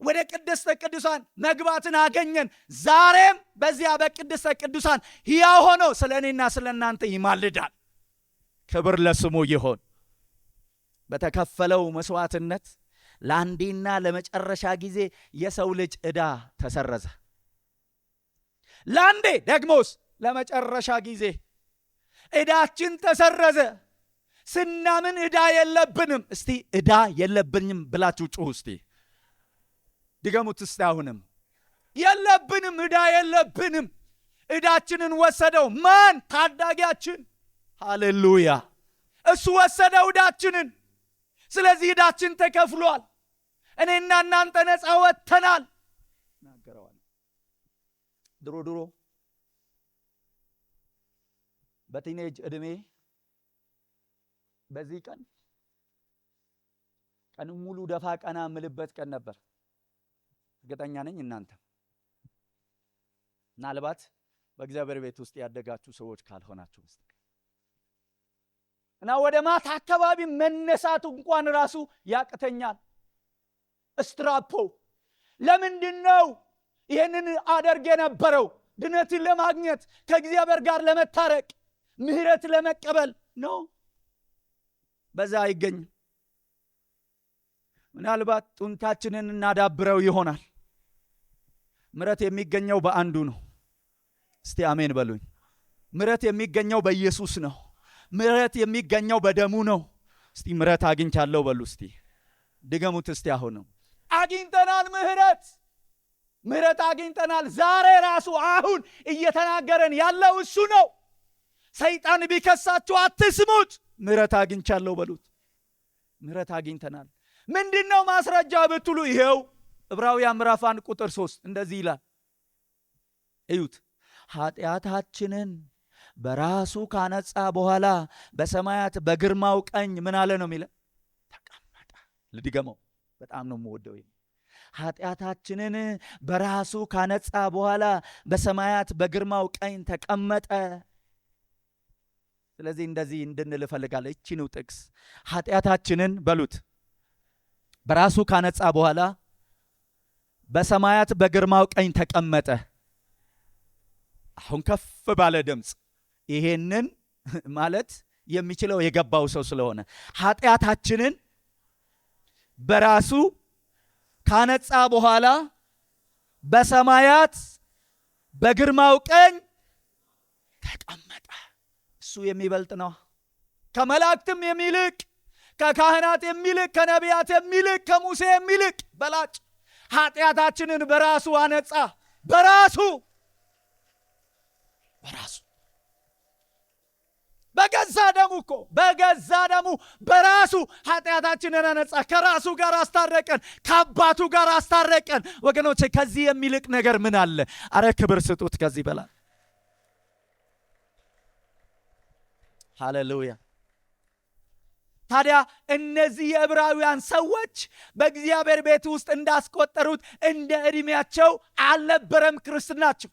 [SPEAKER 1] ወደ ቅድስተ ቅዱሳን መግባትን አገኘን። ዛሬም በዚያ በቅድስተ ቅዱሳን ሕያው ሆኖ ስለ እኔና ስለ እናንተ ይማልዳል። ክብር ለስሙ ይሆን። በተከፈለው መስዋዕትነት ለአንዴና ለመጨረሻ ጊዜ የሰው ልጅ ዕዳ ተሰረዘ። ለአንዴ ደግሞስ ለመጨረሻ ጊዜ ዕዳችን ተሰረዘ። ስናምን ዕዳ የለብንም። እስቲ ዕዳ የለብኝም ብላችሁ ጩሁ። እስቲ ድገሙት። እስቲ አሁንም የለብንም፣ ዕዳ የለብንም። ዕዳችንን ወሰደው ማን? ታዳጊያችን። ሃሌሉያ! እሱ ወሰደው ዕዳችንን። ስለዚህ ዕዳችን ተከፍሏል። እኔና እናንተ ነፃ ወጥተናል። ናገረዋል። ድሮ በቲኔጅ ዕድሜ በዚህ ቀን ሙሉ ደፋ ቀና ምልበት ቀን ነበር። እርግጠኛ ነኝ እናንተ ምናልባት በእግዚአብሔር ቤት ውስጥ ያደጋችሁ ሰዎች ካልሆናችሁ በስተቀር እና ወደ ማታ አካባቢ መነሳቱ እንኳን ራሱ ያቅተኛል። እስትራፖ ለምንድን ነው ይህንን አደርግ የነበረው? ድነትን ለማግኘት፣ ከእግዚአብሔር ጋር ለመታረቅ፣ ምህረት ለመቀበል ነው። በዛ አይገኝም። ምናልባት ጡንቻችንን እናዳብረው ይሆናል። ምህረት የሚገኘው በአንዱ ነው። እስቲ አሜን በሉኝ። ምህረት የሚገኘው በኢየሱስ ነው። ምህረት የሚገኘው በደሙ ነው። እስቲ ምህረት አግኝቻለሁ በሉ። እስቲ ድገሙት። እስቲ አሁንም አግኝተናል። ምህረት አግኝተናል። ዛሬ ራሱ አሁን እየተናገረን ያለው እሱ ነው። ሰይጣን ቢከሳችሁ አትስሙት። ምህረት አግኝቻለሁ በሉት። ምህረት አግኝተናል። ምንድነው ማስረጃ ብትሉ ይሄው ዕብራውያን ምዕራፍ 1 ቁጥር 3 እንደዚህ ይላል። እዩት። ኃጢአታችንን በራሱ ካነጻ በኋላ በሰማያት በግርማው ቀኝ ምን አለ ነው የሚለው? ተቀመጠ። ልድገመው፣ በጣም ነው የምወደው። ኃጢአታችንን በራሱ ካነጻ በኋላ በሰማያት በግርማው ቀኝ ተቀመጠ። ስለዚህ እንደዚህ እንድንል እፈልጋለሁ። እቺ ነው ጥቅስ። ኃጢአታችንን በሉት በራሱ ካነጻ በኋላ በሰማያት በግርማው ቀኝ ተቀመጠ። አሁን ከፍ ባለ ድምፅ ይሄንን ማለት የሚችለው የገባው ሰው ስለሆነ ኃጢአታችንን በራሱ ካነጻ በኋላ በሰማያት በግርማው ቀኝ ተቀመጠ። እሱ የሚበልጥ ነው። ከመላእክትም የሚልቅ፣ ከካህናት የሚልቅ፣ ከነቢያት የሚልቅ፣ ከሙሴ የሚልቅ በላጭ ኃጢአታችንን በራሱ አነጻ። በራሱ በገዛ ደሙ እኮ በገዛ ደሙ በራሱ ኃጢአታችንን አነጻ። ከራሱ ጋር አስታረቀን፣ ከአባቱ ጋር አስታረቀን። ወገኖቼ ከዚህ የሚልቅ ነገር ምን አለ? አረ ክብር ስጡት ከዚህ በላይ። ሃሌሉያ። ታዲያ እነዚህ የዕብራውያን ሰዎች በእግዚአብሔር ቤት ውስጥ እንዳስቆጠሩት እንደ ዕድሜያቸው አልነበረም ክርስትናቸው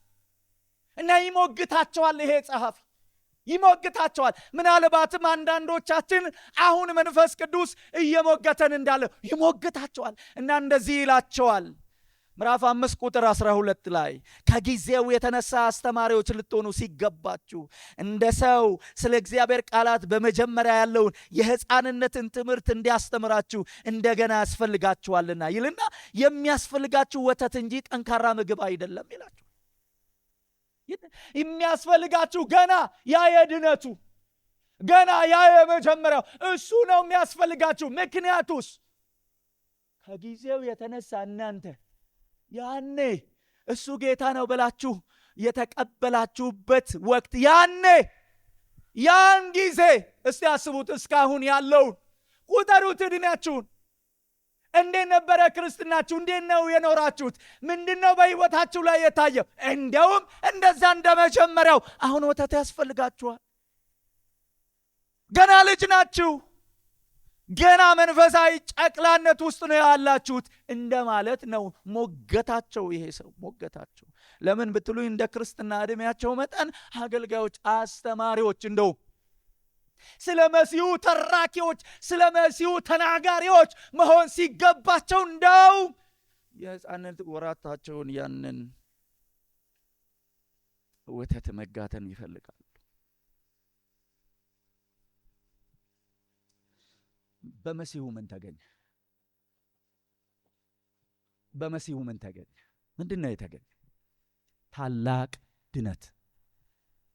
[SPEAKER 1] እና ይሞግታቸዋል። ይሄ ጸሐፊ ይሞግታቸዋል። ምናልባትም አንዳንዶቻችን አሁን መንፈስ ቅዱስ እየሞገተን እንዳለ ይሞግታቸዋል እና እንደዚህ ይላቸዋል። ምዕራፍ 5 ቁጥር 12 ላይ ከጊዜው የተነሳ አስተማሪዎች ልትሆኑ ሲገባችሁ እንደ ሰው ስለ እግዚአብሔር ቃላት በመጀመሪያ ያለውን የሕፃንነትን ትምህርት እንዲያስተምራችሁ እንደገና ያስፈልጋችኋልና ይልና የሚያስፈልጋችሁ ወተት እንጂ ጠንካራ ምግብ አይደለም ይላችሁ። የሚያስፈልጋችሁ ገና ያ የድነቱ ገና ያ የመጀመሪያው እሱ ነው የሚያስፈልጋችሁ። ምክንያቱስ ከጊዜው የተነሳ እናንተ ያኔ እሱ ጌታ ነው ብላችሁ የተቀበላችሁበት ወቅት ያን ጊዜ እስቲ አስቡት። እስካሁን ያለውን ቁጠሩት። ዕድሜያችሁን እንዴት ነበረ ክርስትናችሁ? እንዴት ነው የኖራችሁት? ምንድነው በሕይወታችሁ ላይ የታየው? እንደውም እንደዛ እንደመጀመሪያው አሁን ወተት ያስፈልጋችኋል። ገና ልጅ ናችሁ። ገና መንፈሳዊ ጨቅላነት ውስጥ ነው ያላችሁት እንደማለት ነው። ሞገታቸው፣ ይሄ ሰው ሞገታቸው። ለምን ብትሉ እንደ ክርስትና ዕድሜያቸው መጠን አገልጋዮች፣ አስተማሪዎች፣ እንደው ስለ መሲሁ ተራኪዎች፣ ስለ መሲሁ ተናጋሪዎች መሆን ሲገባቸው እንደው የሕፃንነት ወራታቸውን ያንን ወተት መጋተን ይፈልጋሉ። በመሲሁ ምን ተገኘ? በመሲሁ ምን ተገኘ? ምንድን ነው የተገኘ? ታላቅ ድነት።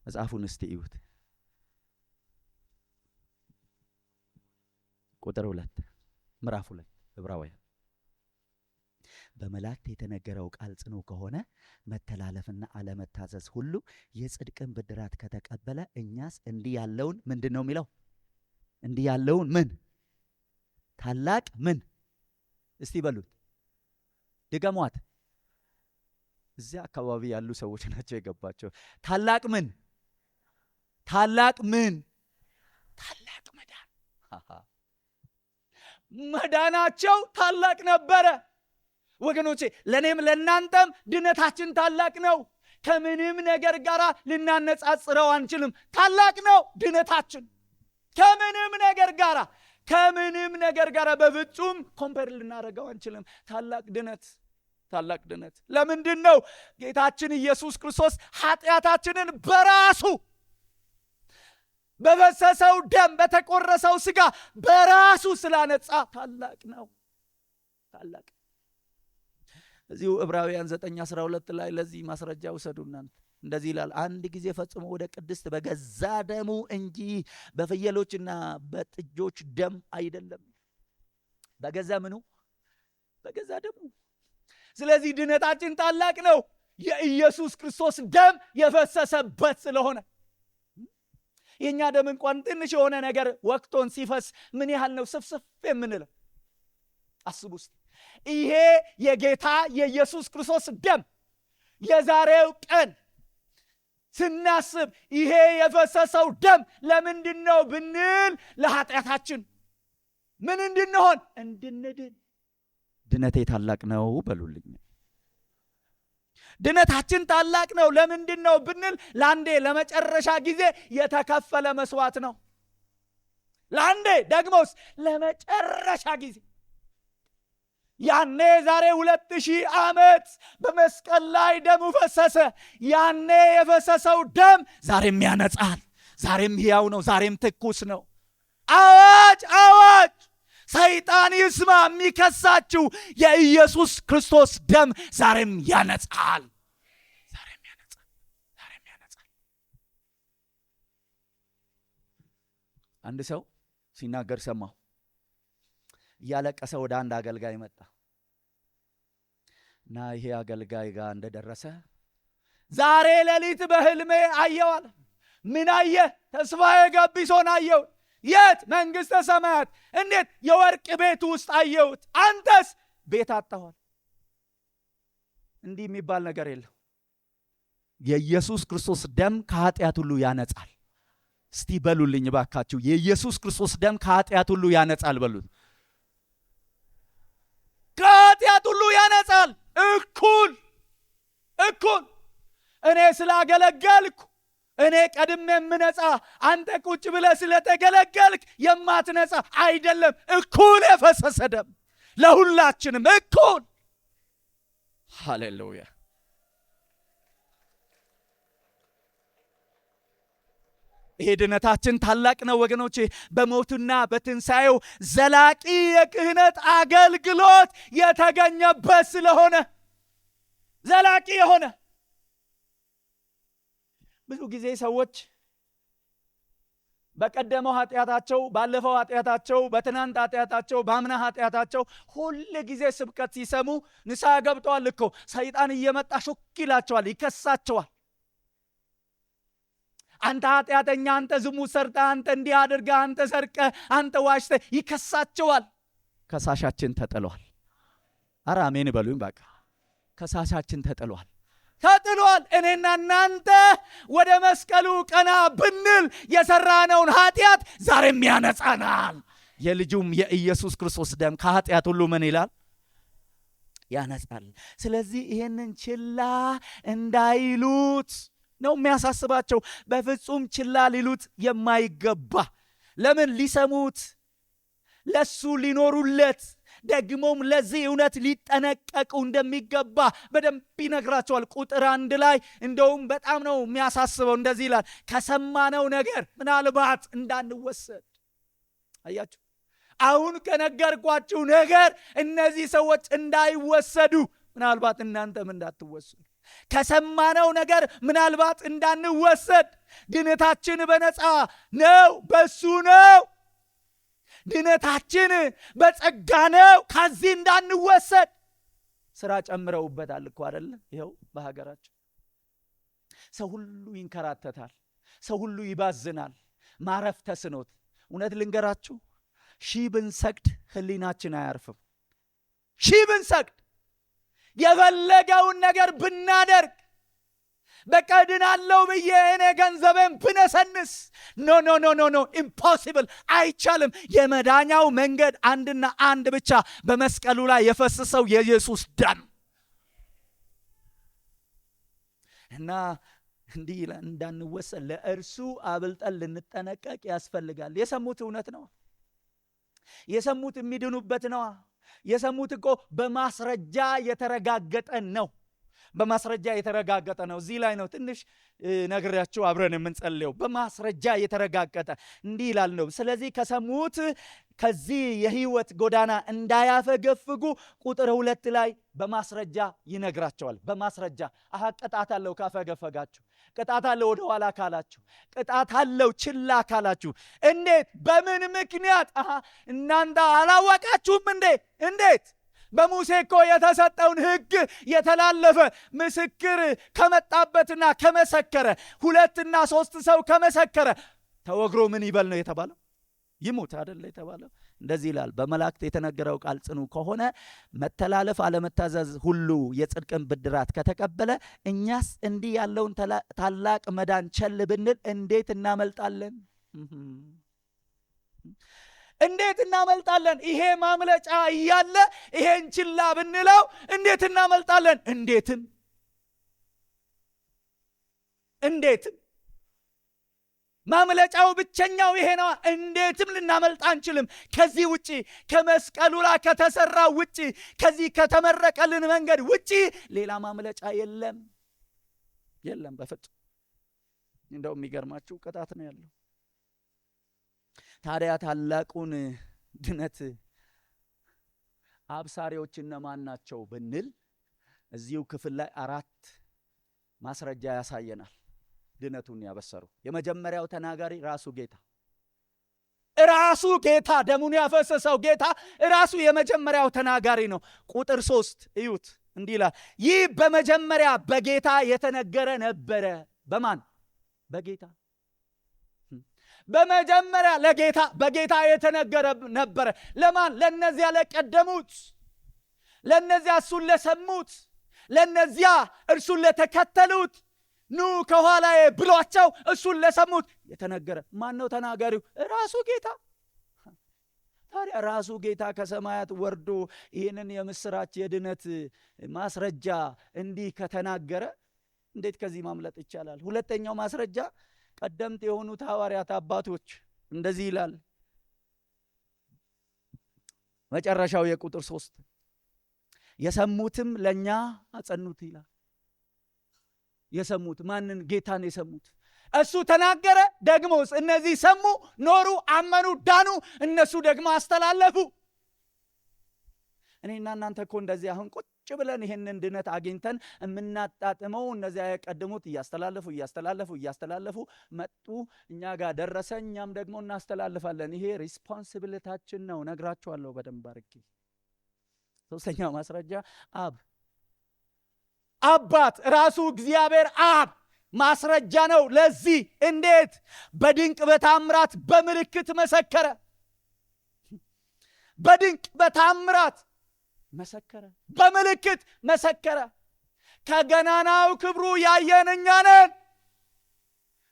[SPEAKER 1] መጽሐፉን እስቲ እዩት። ቁጥር 2 ምዕራፍ 2 ዕብራውያን በመላእክት የተነገረው ቃል ጽኑ ከሆነ መተላለፍና አለመታዘዝ ሁሉ የጽድቅን ብድራት ከተቀበለ እኛስ እንዲህ ያለውን ምንድን ነው የሚለው? እንዲህ ያለውን ምን ታላቅ ምን? እስቲ በሉት፣ ድገሟት። እዚያ አካባቢ ያሉ ሰዎች ናቸው የገባቸው። ታላቅ ምን? ታላቅ ምን? ታላቅ መዳን። መዳናቸው ታላቅ ነበረ ወገኖቼ። ለኔም ለናንተም ድነታችን ታላቅ ነው። ከምንም ነገር ጋር ልናነጻጽረው አንችልም። ታላቅ ነው ድነታችን። ከምንም ነገር ጋር በፍጹም ኮምፔር ልናደርገው አንችልም። ታላቅ ድነት። ለምንድን ነው? ጌታችን ኢየሱስ ክርስቶስ ኃጢአታችንን በራሱ በፈሰሰው ደም በተቆረሰው ሥጋ በራሱ ስላነጻ ታላቅ ነው። ታላቅ። እዚሁ ዕብራውያን 9:12 ላይ ለዚህ ማስረጃ ውሰዱና እንደዚህ ይላል፣ አንድ ጊዜ ፈጽሞ ወደ ቅድስት በገዛ ደሙ እንጂ በፍየሎችና በጥጆች ደም አይደለም። በገዛ ምኑ? በገዛ ደሙ። ስለዚህ ድነታችን ታላቅ ነው፣ የኢየሱስ ክርስቶስ ደም የፈሰሰበት ስለሆነ። የኛ ደም እንኳን ትንሽ የሆነ ነገር ወቅቶን ሲፈስ ምን ያህል ነው ስፍስፍ የምንለው? አስቡ ውስጥ ይሄ የጌታ የኢየሱስ ክርስቶስ ደም የዛሬው ቀን ስናስብ ይሄ የፈሰሰው ደም ለምንድን ነው ብንል ለኃጢአታችን ምን እንድንሆን? እንድንድን። ድነቴ ታላቅ ነው በሉልኝ። ድነታችን ታላቅ ነው። ለምንድን ነው ብንል ለአንዴ ለመጨረሻ ጊዜ የተከፈለ መስዋዕት ነው። ለአንዴ ደግሞስ ለመጨረሻ ጊዜ። ያኔ ዛሬ 2000 ዓመት በመስቀል ላይ ደሙ ፈሰሰ። ያኔ የፈሰሰው ደም ዛሬም ያነጻል። ዛሬም ሕያው ነው። ዛሬም ትኩስ ነው። አዋጅ! ሰይጣን ይስማ፣ የሚከሳችሁ የኢየሱስ ክርስቶስ ደም ዛሬም ያነጻል። አንድ ሰው ሲናገር ሰማሁ። እያለቀሰ ወደ አንድ አገልጋይ መጣ እና ይሄ አገልጋይ ጋር እንደደረሰ ዛሬ ሌሊት በህልሜ አየሁ አለ። ምን አየ? ተስፋዬ ገቢሶን አየሁ። የት? መንግሥተ ሰማያት። እንዴት? የወርቅ ቤት ውስጥ አየሁት። አንተስ? ቤት አጣኋል። እንዲህ የሚባል ነገር የለም። የኢየሱስ ክርስቶስ ደም ከኃጢአት ሁሉ ያነጻል። እስቲ በሉልኝ ባካችሁ፣ የኢየሱስ ክርስቶስ ደም ከኃጢአት ሁሉ ያነጻል በሉት። ከኃጢአት ሁሉ ያነጻል። እኩል እኔ ስላገለገልኩ እኔ ቀድሜ የምነጻ፣ አንተ ቁጭ ብለህ ስለተገለገልክ የማትነጻ አይደለም። እኩል የፈሰሰ ደም ለሁላችንም እኩል። ሃሌሉያ። ይሄ ድነታችን ታላቅ ነው ወገኖቼ። በሞቱና በትንሣኤው ዘላቂ የክህነት አገልግሎት የተገኘበት ስለሆነ ዘላቂ የሆነ። ብዙ ጊዜ ሰዎች በቀደመው ኃጢአታቸው፣ ባለፈው ኃጢአታቸው፣ በትናንት ኃጢአታቸው፣ በአምና ኃጢአታቸው ሁል ጊዜ ስብከት ሲሰሙ ንስሐ ገብተዋል እኮ ሰይጣን እየመጣ ሹክ ይላቸዋል፣ ይከሳቸዋል። አንተ ኃጢአተኛ፣ አንተ ዝሙት ሰርተ፣ አንተ እንዲህ አድርገ፣ አንተ ሰርቀ፣ አንተ ዋሽተ ይከሳቸዋል። ከሳሻችን ተጥሏል። ኧረ አሜን በሉኝ። በቃ ከሳሻችን ተጥሏል። እኔና እናንተ ወደ መስቀሉ ቀና ብንል የሰራነውን ኃጢአት ዛሬም ያነጻናል። የልጁም የኢየሱስ ክርስቶስ ደም ከኃጢአት ሁሉ ምን ይላል? ያነጻል። ስለዚህ ይሄንን ችላ እንዳይሉት ነው የሚያሳስባቸው። በፍጹም ችላ ሊሉት የማይገባ። ለምን? ሊሰሙት፣ ለሱ ሊኖሩለት፣ ደግሞም ለዚህ እውነት ሊጠነቀቁ እንደሚገባ በደንብ ይነግራቸዋል። ቁጥር 1 ላይ እንደውም በጣም ነው የሚያሳስበው። እንደዚህ ይላል፣ ከሰማነው ነገር ምናልባት እንዳንወሰድ። አያችሁ፣ አሁን ከነገርኳችሁ ነገር እነዚህ ሰዎች እንዳይወሰዱ፣ ምናልባት እናንተም እንዳትወሰዱ። ከሰማነው ነገር ምናልባት እንዳንወሰድ። ድነታችን በነፃ ነው፣ በሱ ነው። ድነታችን በጸጋ ነው። ከዚህ እንዳንወሰድ ስራ ጨምረውበታል እኮ አይደል? ይኸው በሀገራችን ሰው ሁሉ ይንከራተታል፣ ሰው ሁሉ ይባዝናል፣ ማረፍ ተስኖት። እውነት ልንገራችሁ፣ ሺህ ብንሰግድ ህሊናችን አያርፍም። ሺህ ብንሰግድ የፈለገውን ነገር ብናደርግ በቃ ድናለው ብዬ እኔ ገንዘቤን ብነሰንስ ኖ ኖ ኖ ኖ ኖ ኢምፖሲብል፣ አይቻልም። የመዳኛው መንገድ አንድና አንድ ብቻ፣ በመስቀሉ ላይ የፈሰሰው የኢየሱስ ደም እና እንዲህ እንዳንወሰን ለእርሱ አብልጠን ልንጠነቀቅ ያስፈልጋል። የሰሙት እውነት ነው። የሰሙት የሚድኑበት ነው። የሰሙት እኮ በማስረጃ የተረጋገጠ ነው። በማስረጃ የተረጋገጠ ነው። እዚህ ላይ ነው ትንሽ ነግሬያችሁ አብረን የምንጸልየው። በማስረጃ የተረጋገጠ እንዲህ ይላል ነው። ስለዚህ ከሰሙት ከዚህ የህይወት ጎዳና እንዳያፈገፍጉ ቁጥር 2 ላይ በማስረጃ ይነግራቸዋል። በማስረጃ ቅጣት አለው ካፈገፈጋችሁ፣ ቅጣት አለው ወደ ኋላ ካላችሁ፣ ቅጣት አለው ችላ ካላችሁ። እንዴት? በምን ምክንያት? እናንተ አላወቃችሁም እንዴ? እንዴት? በሙሴ እኮ የተሰጠውን ህግ የተላለፈ ምስክር ከመጣበትና ከመሰከረ 2 እና 3 ሰው ከመሰከረ ተወግሮ ምን ይበል ነው የተባለው? ይሙት አይደለ የተባለው? እንደዚህ ይላል። በመላእክት የተነገረው ቃል ጽኑ ከሆነ መተላለፍ አለመታዘዝ ሁሉ የጽድቅን ብድራት ከተቀበለ እኛስ እንዲህ ያለውን ታላቅ መዳን ቸል ብንል እንዴት እናመልጣለን? እንዴት እናመልጣለን? ይሄ ማምለጫ እያለ ይሄን ችላ ብንለው እንዴት እናመልጣለን? እንዴትም ማምለጫው ብቸኛው ይሄ ነው። እንዴትም ልናመልጥ አንችልም። ከዚህ ውጪ፣ ከመስቀሉ ላይ ከተሰራ ውጪ፣ ከዚህ ከተመረቀልን መንገድ ውጪ ሌላ ማምለጫ የለም በፍጹም። እንደው የሚገርማችሁ ቅጣት ነው ያለው። ታዲያ ታላቁን ድነት አብሳሪዎች እነማን ናቸው ብንል እዚሁ ክፍል ላይ 4 ማስረጃ ያሳየናል። ድነቱን ያበሰሩ የመጀመሪያው ተናጋሪ ራሱ ጌታ ደሙን ያፈሰሰው ጌታ ራሱ የመጀመሪያው ተናጋሪ ነው። ቁጥር 3 እዩት፣ እንዲህ ይላል፣ ይህ በመጀመሪያ በጌታ የተነገረ ነበረ። በማን? በጌታ። በመጀመሪያ በጌታ የተነገረ ነበረ። ለማን? ለነዚያ ለቀደሙት፣ ለነዚያ እርሱን ለሰሙት፣ ለነዚያ እርሱን ለተከተሉት፣ ኑ ከኋላዬ ብሏቸው እሱን ለሰሙት የተነገረ። ማን ነው ተናጋሪው? ራሱ ጌታ። ታዲያ ራሱ ጌታ ከሰማያት ወርዶ ይህንን የምስራች የድነት ማስረጃ እንዲህ ከተናገረ እንዴት ከዚህ ማምለጥ ይቻላል? ሁለተኛው ማስረጃ ቀደምት የሆኑት ሐዋርያት አባቶች እንደዚህ ይላል። መጨረሻው የቁጥር 3 የሰሙትም ለኛ አጸኑት ይላል። የሰሙት ማንን? ጌታን የሰሙት። እሱ ተናገረ፣ ደግሞስ እነዚህ ሰሙ፣ ኖሩ፣ አመኑ፣ ዳኑ። እነሱ ደግሞ አስተላለፉ። እኔና እናንተ እኮ እንደዚህ አሁን ቁጭ ብለን ይሄንን ድነት አግኝተን የምናጣጥመው እነዚያ የቀደሙት እያስተላለፉ መጡ፣ እኛ ጋር ደረሰ፣ እኛም ደግሞ እናስተላልፋለን። ይሄ ሪስፖንሲቢሊታችን ነው። ነግራችኋለሁ በደንብ አድርጌ። ሶስተኛው ማስረጃ አባት ራሱ እግዚአብሔር አብ ማስረጃ ነው ለዚህ። እንዴት? በድንቅ በታምራት በምልክት መሰከረ። በድንቅ በታምራት መሰከረ፣ በምልክት መሰከረ። ከገናናው ክብሩ ያየን እኛ ነን።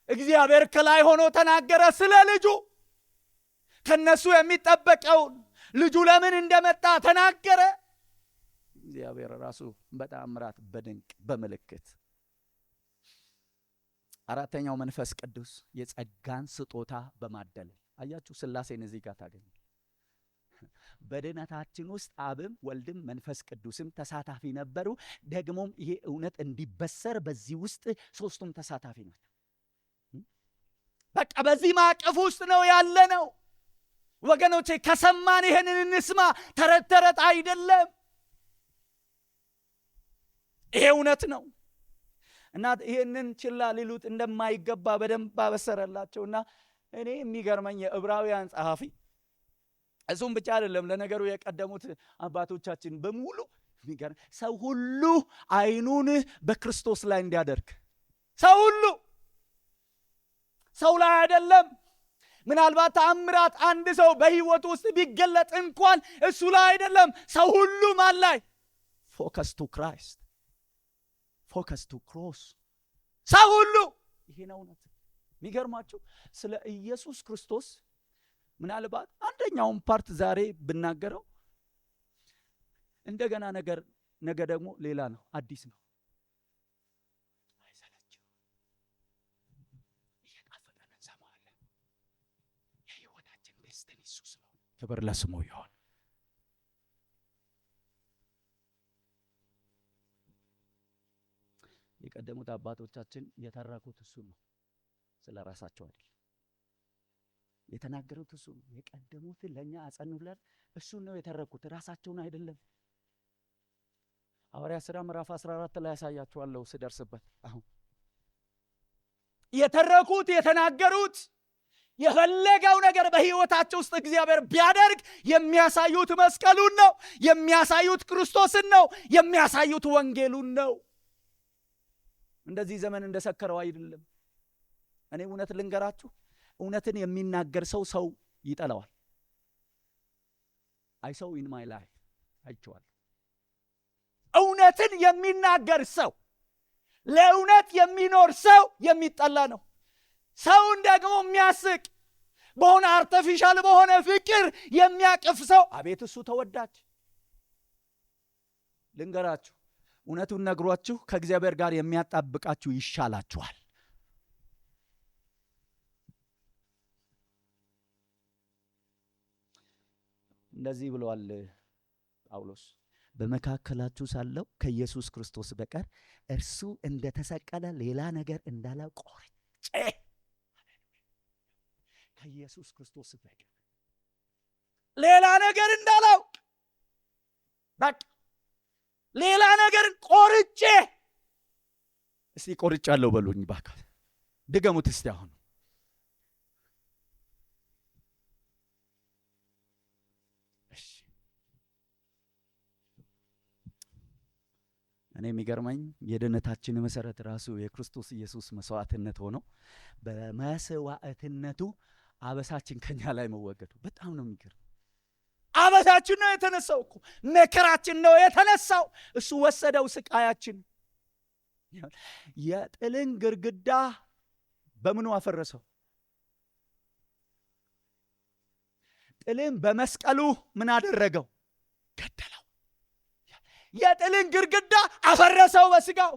[SPEAKER 1] እግዚአብሔር ከላይ ሆኖ ተናገረ ስለ ልጁ። ከነሱ የሚጠበቀውን ልጁ ለምን እንደመጣ ተናገረ። እግዚአብሔር ራሱ በታምራት በድንቅ በምልክት። አራተኛው መንፈስ ቅዱስ የጸጋን ስጦታ በማደል። አያችሁ፣ ሥላሴን እዚህ ጋር ታገኙ። በድነታችን ውስጥ አብም ወልድም መንፈስ ቅዱስም ተሳታፊ ነበሩ። ደግሞም ይሄ እውነት እንዲበሰር በዚህ ውስጥ ሶስቱም ተሳታፊ ናቸው። በቃ በዚህ ማዕቀፍ ውስጥ ነው ያለ ነው ወገኖቼ። ከሰማን ይሄንን እንስማ። ተረት አይደለም፣ ይሄ እውነት ነው። እና ይሄንን ችላ ሊሉት እንደማይገባ በደንብ አበሰረላቸውና እኔ የሚገርመኝ የዕብራውያን ጸሐፊ እሱም ብቻ አይደለም፣ ለነገሩ የቀደሙት አባቶቻችን በሙሉ ሰው ሁሉ አይኑን በክርስቶስ ላይ እንዲያደርግ። ሰው ሁሉ ሰው ላይ አይደለም። ምናልባት ተአምራት አንድ ሰው በህይወቱ ውስጥ ቢገለጥ እንኳን እሱ ላይ አይደለም። ሰው ሁሉ ማን ላይ? ፎከስ ቱ ክራይስት፣ ፎከስ ቱ ክሮስ። ሰው ሁሉ ይሄ ነው እውነት። የሚገርማችሁ ስለ ኢየሱስ ክርስቶስ ምናልባት አንደኛውን ፓርት ዛሬ ብናገረው እንደገና ነገ ደግሞ ሌላ ነው፣ አዲስ ነው። አይሰለችም። እየጣፈጠን እንሰማዋለን። የህይወታችን ደስታን እሱ ስለሆነ ክብር ለስሙ ይሁን። የቀደሙት አባቶቻችን የተረኩት እሱ ነው፣ ስለ ራሳቸው አይደል የተናገሩት። እሱ ነው የቀደሙት፣ ለኛ አጸኑልን። እሱ ነው የተረኩት፣ ራሳቸውን አይደለም። ሐዋርያት ሥራ ምዕራፍ 14 ላይ ያሳያችኋለሁ ስደርስበት። አሁን የተረኩት የተናገሩት የፈለገው ነገር በህይወታቸው ውስጥ እግዚአብሔር ቢያደርግ የሚያሳዩት መስቀሉን ነው፣ የሚያሳዩት ክርስቶስን ነው፣ የሚያሳዩት ወንጌሉን ነው። እንደዚህ ዘመን እንደሰከረው አይደለም። እኔ እውነት ልንገራችሁ፣ እውነትን የሚናገር ሰው ይጠላዋል። አይ ሰው ኢን ማይ ላይፍ አይቼዋለሁ። እውነትን የሚናገር ሰው፣ ለእውነት የሚኖር ሰው የሚጠላ ነው። ሰውን ደግሞ የሚያስቅ በሆነ አርቲፊሻል በሆነ ፍቅር የሚያቅፍ ሰው አቤት እሱ ተወዳጅ። ልንገራችሁ፣ እውነቱን ነግሯችሁ ከእግዚአብሔር ጋር የሚያጣብቃችሁ ይሻላችኋል። እንደዚህ ብለዋል ጳውሎስ፣ በመካከላችሁ ሳለው ከኢየሱስ ክርስቶስ በቀር እርሱ እንደተሰቀለ ሌላ ነገር እንዳላውቅ ቆርጬ። ከኢየሱስ ክርስቶስ በቀር ሌላ ነገር እንዳላውቅ፣ በቃ ሌላ ነገር ቆርጬ። እስቲ ቆርጫለሁ በሉኝ ባካ፣ ድገሙት እስቲ አሁን። እኔ የሚገርመኝ የድነታችን መሰረት ራሱ የክርስቶስ ኢየሱስ መስዋዕትነት ሆኖ በመስዋዕትነቱ አበሳችን ከኛ ላይ መወገዱ በጣም ነው የሚገርም። አበሳችን ነው የተነሳው እኮ፣ መከራችን ነው የተነሳው። እሱ ወሰደው ስቃያችን። የጥልን ግርግዳ በምኑ አፈረሰው? ጥልን በመስቀሉ ምን አደረገው? ገደለው። የጥልን ግርግዳ አፈረሰው በስጋው።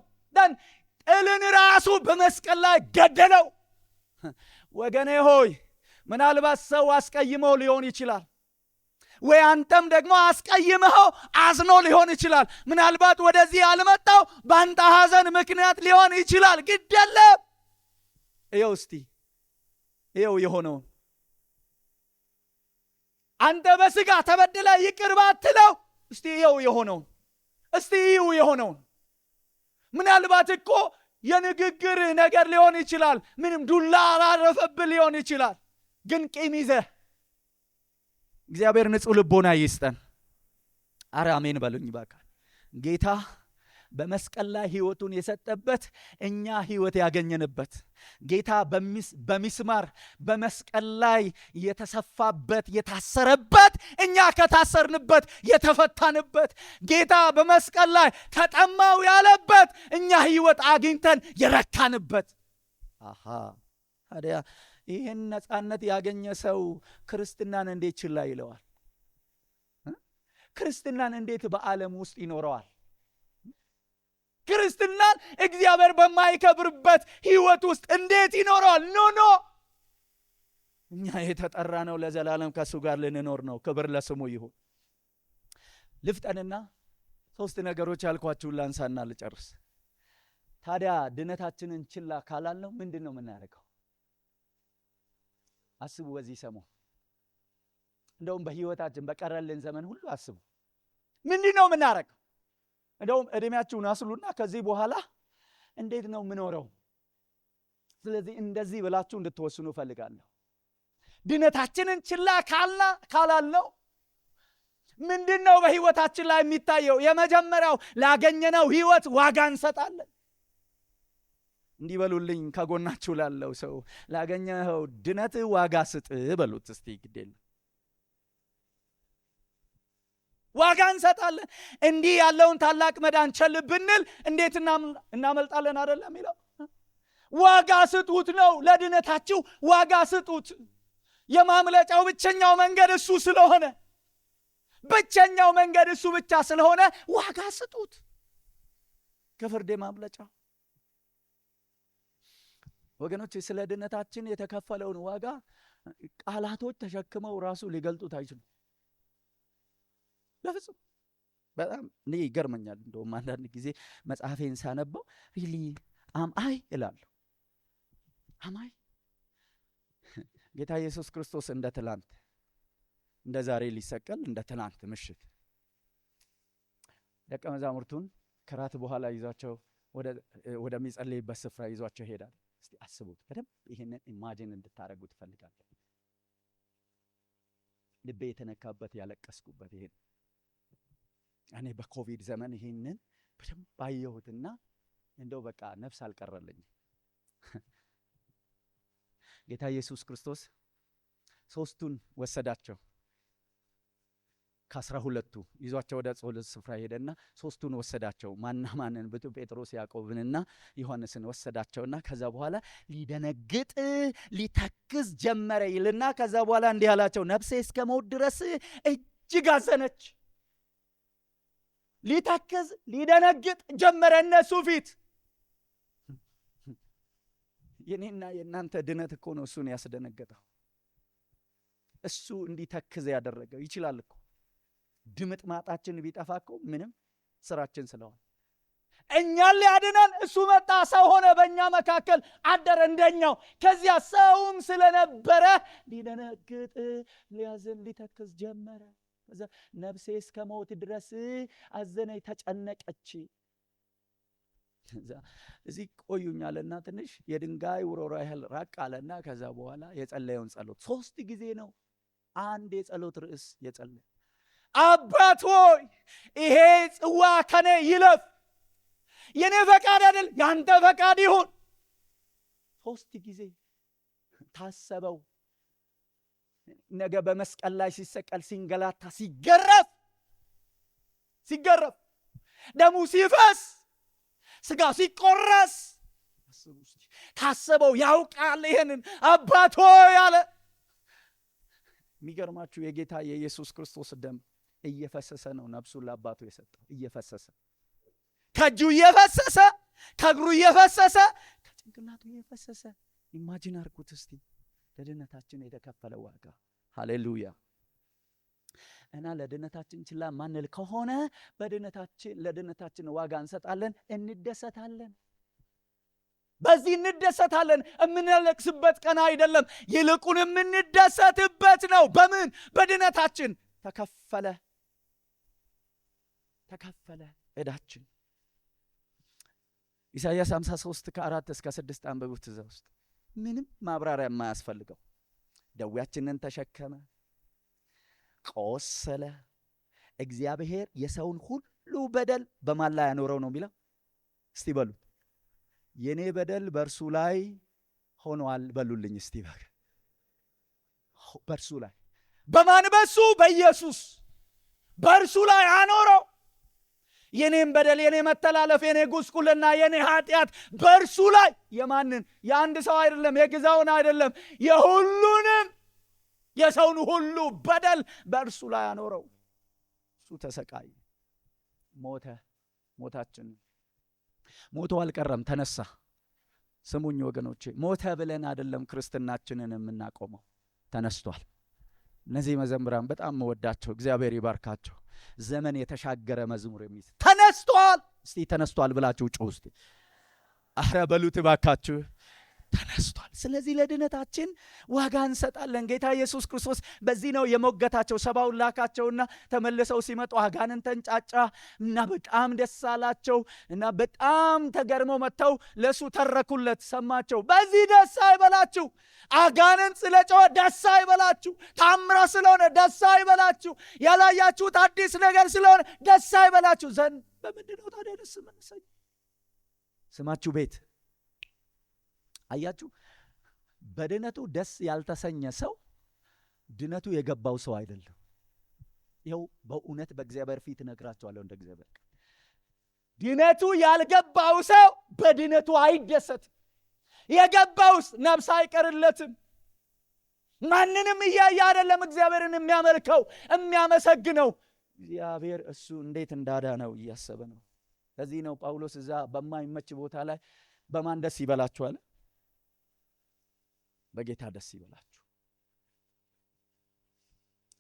[SPEAKER 1] ጥልን ራሱ በመስቀል ላይ ገደለው። ወገኔ ሆይ ምናልባት ሰው አስቀይመው ሊሆን ይችላል፣ ወይ አንተም ደግሞ አስቀይመው አዝኖ ሊሆን ይችላል። ምናልባት ወደዚህ ያልመጣው በአንተ ሐዘን ምክንያት ሊሆን ይችላል። ግድ የለም። ይኸው እስቲ ይኸው የሆነውን አንተ በስጋ ተበድለ ይቅር ባትለው እስቲ ይኸው የሆነውን እስቲ ይኸው የሆነውን። ምናልባት እኮ የንግግር ነገር ሊሆን ይችላል፣ ምንም ዱላ አላረፈብህ ሊሆን ይችላል። ግን ቂም ይዘህ እግዚአብሔር ንጹሕ ልቦና ይስጠን። አረ አሜን በሉኝ ባካ። ጌታ በመስቀል ላይ ህይወቱን የሰጠበት እኛ ህይወት ያገኘንበት፣ ጌታ በሚስማር በመስቀል ላይ የተሰፋበት የታሰረበት፣ እኛ ከታሰርንበት የተፈታንበት፣ ጌታ በመስቀል ላይ ተጠማው ያለበት፣ እኛ ህይወት አግኝተን የረካንበት። አሃ ታዲያ ይህን ነፃነት ያገኘ ሰው ክርስትናን እንዴት ችላ ይለዋል? ክርስትናን እንዴት በዓለም ውስጥ ይኖረዋል? ክርስትናን እግዚአብሔር በማይከብርበት ህይወት ውስጥ እንዴት ይኖረዋል? ኖ እኛ የተጠራ ነው ለዘላለም ከሱ ጋር ልንኖር ነው። ክብር ለስሙ ይሁን። ልፍጠንና 3 ነገሮች ያልኳችሁን ላንሳና ልጨርስ። ታዲያ ድነታችንን ችላ ካላልነው ምንድን ነው የምናደርገው? አስቡ። በዚህ ሰሞን እንደውም በህይወታችን በቀረልን ዘመን ሁሉ አስቡ። ምንድን ነው የምናደርገው? እንደውም እድሜያችሁን አስሉና ከዚህ በኋላ እንዴት ነው የምኖረው? ስለዚህ እንደዚህ ብላችሁ እንድትወስኑ እፈልጋለሁ። ድነታችንን ችላ ካላልነው ምንድነው በህይወታችን ላይ የሚታየው? የመጀመሪያው ላገኘነው ህይወት ዋጋ እንሰጣለን። እንዲህ በሉልኝ ከጎናችሁ ላለው ሰው፣ ላገኘኸው ድነት ዋጋ ስጥ በሉት እስቲ። ግዴለ ዋጋ እንሰጣለን። እንዲህ ያለውን ታላቅ መዳን ቸል ብንል እንዴት እናመልጣለን? አይደለም የሚለው ዋጋ ስጡት ነው። ለድነታችሁ ዋጋ ስጡት። የማምለጫው ብቸኛው መንገድ እሱ ስለሆነ፣ ብቸኛው መንገድ እሱ ብቻ ስለሆነ ዋጋ ስጡት። ከፍርድ ማምለጫው ወገኖች፣ ስለ ድነታችን የተከፈለውን ዋጋ ቃላቶች ተሸክመው ራሱ ሊገልጡት አይችሉም በፍጹም። በጣም እኔ ይገርመኛል። እንደውም አንዳንድ ጊዜ መጽሐፌን ሳነበው ሪሊ አምአይ እላለሁ። አማይ ጌታ ኢየሱስ ክርስቶስ እንደ ትላንት እንደ ዛሬ ሊሰቀል እንደ ትላንት ምሽት ደቀ መዛሙርቱን ከራት በኋላ ይዟቸው ወደሚጸልይበት ስፍራ ይዟቸው ይሄዳል። እስቲ አስቡት በደንብ ይሄንን ኢማጂን እንድታረጉ ትፈልጋለሁ። ልቤ የተነካበት ያለቀስኩበት ይሄን እኔ በኮቪድ ዘመን ይሄንን በደንብ ባየሁትና እንደው በቃ ነፍስ አልቀረልኝም። ጌታ ኢየሱስ ክርስቶስ ሶስቱን ወሰዳቸው። ከ12ቱ ይዟቸው ወደ ጸሎት ስፍራ ሄደና ሶስቱን ወሰዳቸው። ማንን? ጴጥሮስ ያዕቆብንና ዮሐንስን ወሰዳቸውና ከዛ በኋላ ሊደነግጥ ሊተክዝ ጀመረ ይልና ከዛ በኋላ እንዲህ አላቸው፣ ነፍሴ እስከ ሞት ድረስ እጅግ አዘነች። ሊተክዝ ሊደነግጥ ጀመረ እነሱ ፊት። የኔና የእናንተ ድነት እኮ ነው እሱን ያስደነገጠው። እሱ እንዲተክዝ ያደረገው ይችላል እኮ። ድምጥ ማጣችን ቢጠፋ እኮ ምንም ስራችን ስለሆነ እኛን ሊያድነን እሱ መጣ፣ ሰው ሆነ፣ በእኛ መካከል አደረ እንደኛው። ከዚያ ሰውም ስለነበረ ሊደነግጥ ሊያዝን ሊተክዝ ጀመረ። ከዛ ነፍሴ እስከ ሞት ድረስ አዘነች፣ ተጨነቀች። እዚህ ቆዩኛልና ትንሽ የድንጋይ ውሮሮ ያህል ራቅ አለና ከዛ በኋላ የጸለየውን ጸሎት 3 ጊዜ ነው አንድ የጸሎት ርዕስ የጸለየ። አባት ሆይ ይሄ ጽዋ ከኔ ይለፍ፣ የኔ ፈቃድ አይደል ያንተ ፈቃድ ይሁን። 3 ጊዜ ታሰበው። ነገ በመስቀል ላይ ሲሰቀል፣ ሲንገላታ፣ ሲገረፍ፣ ደሙ ሲፈስ፣ ስጋ ሲቆረስ ታሰበው። ያውቃል ይሄንን። አባት ሆይ አለ። የሚገርማችሁ የጌታ የኢየሱስ ክርስቶስ ደም እየፈሰሰ ነው ነፍሱን ለአባቱ የሰጠው። እየፈሰሰ ከእጁ እየፈሰሰ ከእግሩ እየፈሰሰ ከጭንቅላቱ እየፈሰሰ። ኢማጂን አርጉት እስቲ ለድነታችን የተከፈለ ዋጋ። ሃሌሉያ። እና ለድነታችን ችላ ማንል ከሆነ ለድነታችን ዋጋ እንሰጣለን፣ እንደሰታለን። በዚህ እንደሰታለን። የምንለቅስበት ቀን አይደለም፣ ይልቁን የምንደሰትበት ነው። በምን? በድነታችን ተከፈለ ዕዳችን። ኢሳይያስ 53 ከ4-6 አንብቡት። እዛ ውስጥ ምንም ማብራሪያ የማያስፈልገው ደዌያችንን ተሸከመ፣ ቆሰለ። እግዚአብሔር የሰውን ሁሉ በደል በማን ላይ ያኖረው ነው የሚለው? እስቲ በሉት። የኔ በደል በእርሱ ላይ ሆኗል በሉልኝ እስቲ። በእርሱ ላይ በማን? በሱ በኢየሱስ በእርሱ ላይ አኖረው። የኔም በደል፣ የኔ መተላለፍ፣ የኔ ጉስቁልና፣ የኔ ኃጢአት በእርሱ ላይ። የማንን? የአንድ ሰው አይደለም፣ የግዛውን አይደለም፣ የሁሉንም የሰውን ሁሉ በደል በእርሱ ላይ አኖረው። እሱ ተሰቃየ፣ ሞተ። ሞታችን ሞቶ አልቀረም፣ ተነሳ። ስሙኝ ወገኖቼ፣ ሞተ ብለን አይደለም ክርስትናችንን የምናቆመው፣ ተነስቷል። እነዚህ መዘምራን በጣም መወዳቸው፣ እግዚአብሔር ይባርካቸው። ዘመን የተሻገረ መዝሙር የሚል ተነስቷል። እስቲ ተነስቷል ብላችሁ ጩሁ እስቲ። አረ በሉት ባካችሁ፣ ተነስቷል። ስለዚህ ለድነታችን ዋጋ እንሰጣለን። ጌታ ኢየሱስ ክርስቶስ በዚህ ነው የሞገታቸው። 70 ላካቸውና ተመልሰው ሲመጡ አጋንንት ተንጫጫ እና በጣም ደስ አላቸው እና በጣም ተገርመው መጥተው ለሱ ተረኩለት። ሰማቸው። በዚህ ደስ አይበላችሁ፣ አጋንንት ስለጮኸ ደስ አይበላችሁ፣ ታምራት ስለሆነ ደስ አይበላችሁ፣ ያላያችሁት አዲስ ነገር ስለሆነ ደስ አይበላችሁ ዘንድ በምንድን ነው ታዲያ ደስ የምንሰኝ? ስማችሁ ቤት አያችሁ። በድነቱ ደስ ያልተሰኘ ሰው ድነቱ የገባው ሰው አይደለም። ይኸው በእውነት በእግዚአብሔር ፊት እነግራቸዋለሁ። እንደ እግዚአብሔር ድነቱ ያልገባው ሰው በድነቱ አይደሰትም። የገባውስ ነፍስ አይቀርለትም። ማንንም እያየ አይደለም እግዚአብሔርን የሚያመልከው የሚያመሰግነው። እግዚአብሔር እሱ እንዴት እንዳዳነው እያሰበ ነው። ለዚህ ነው ጳውሎስ እዛ በማይመች ቦታ ላይ በማን ደስ ይበላችኋል? በጌታ ደስ ይበላችሁ።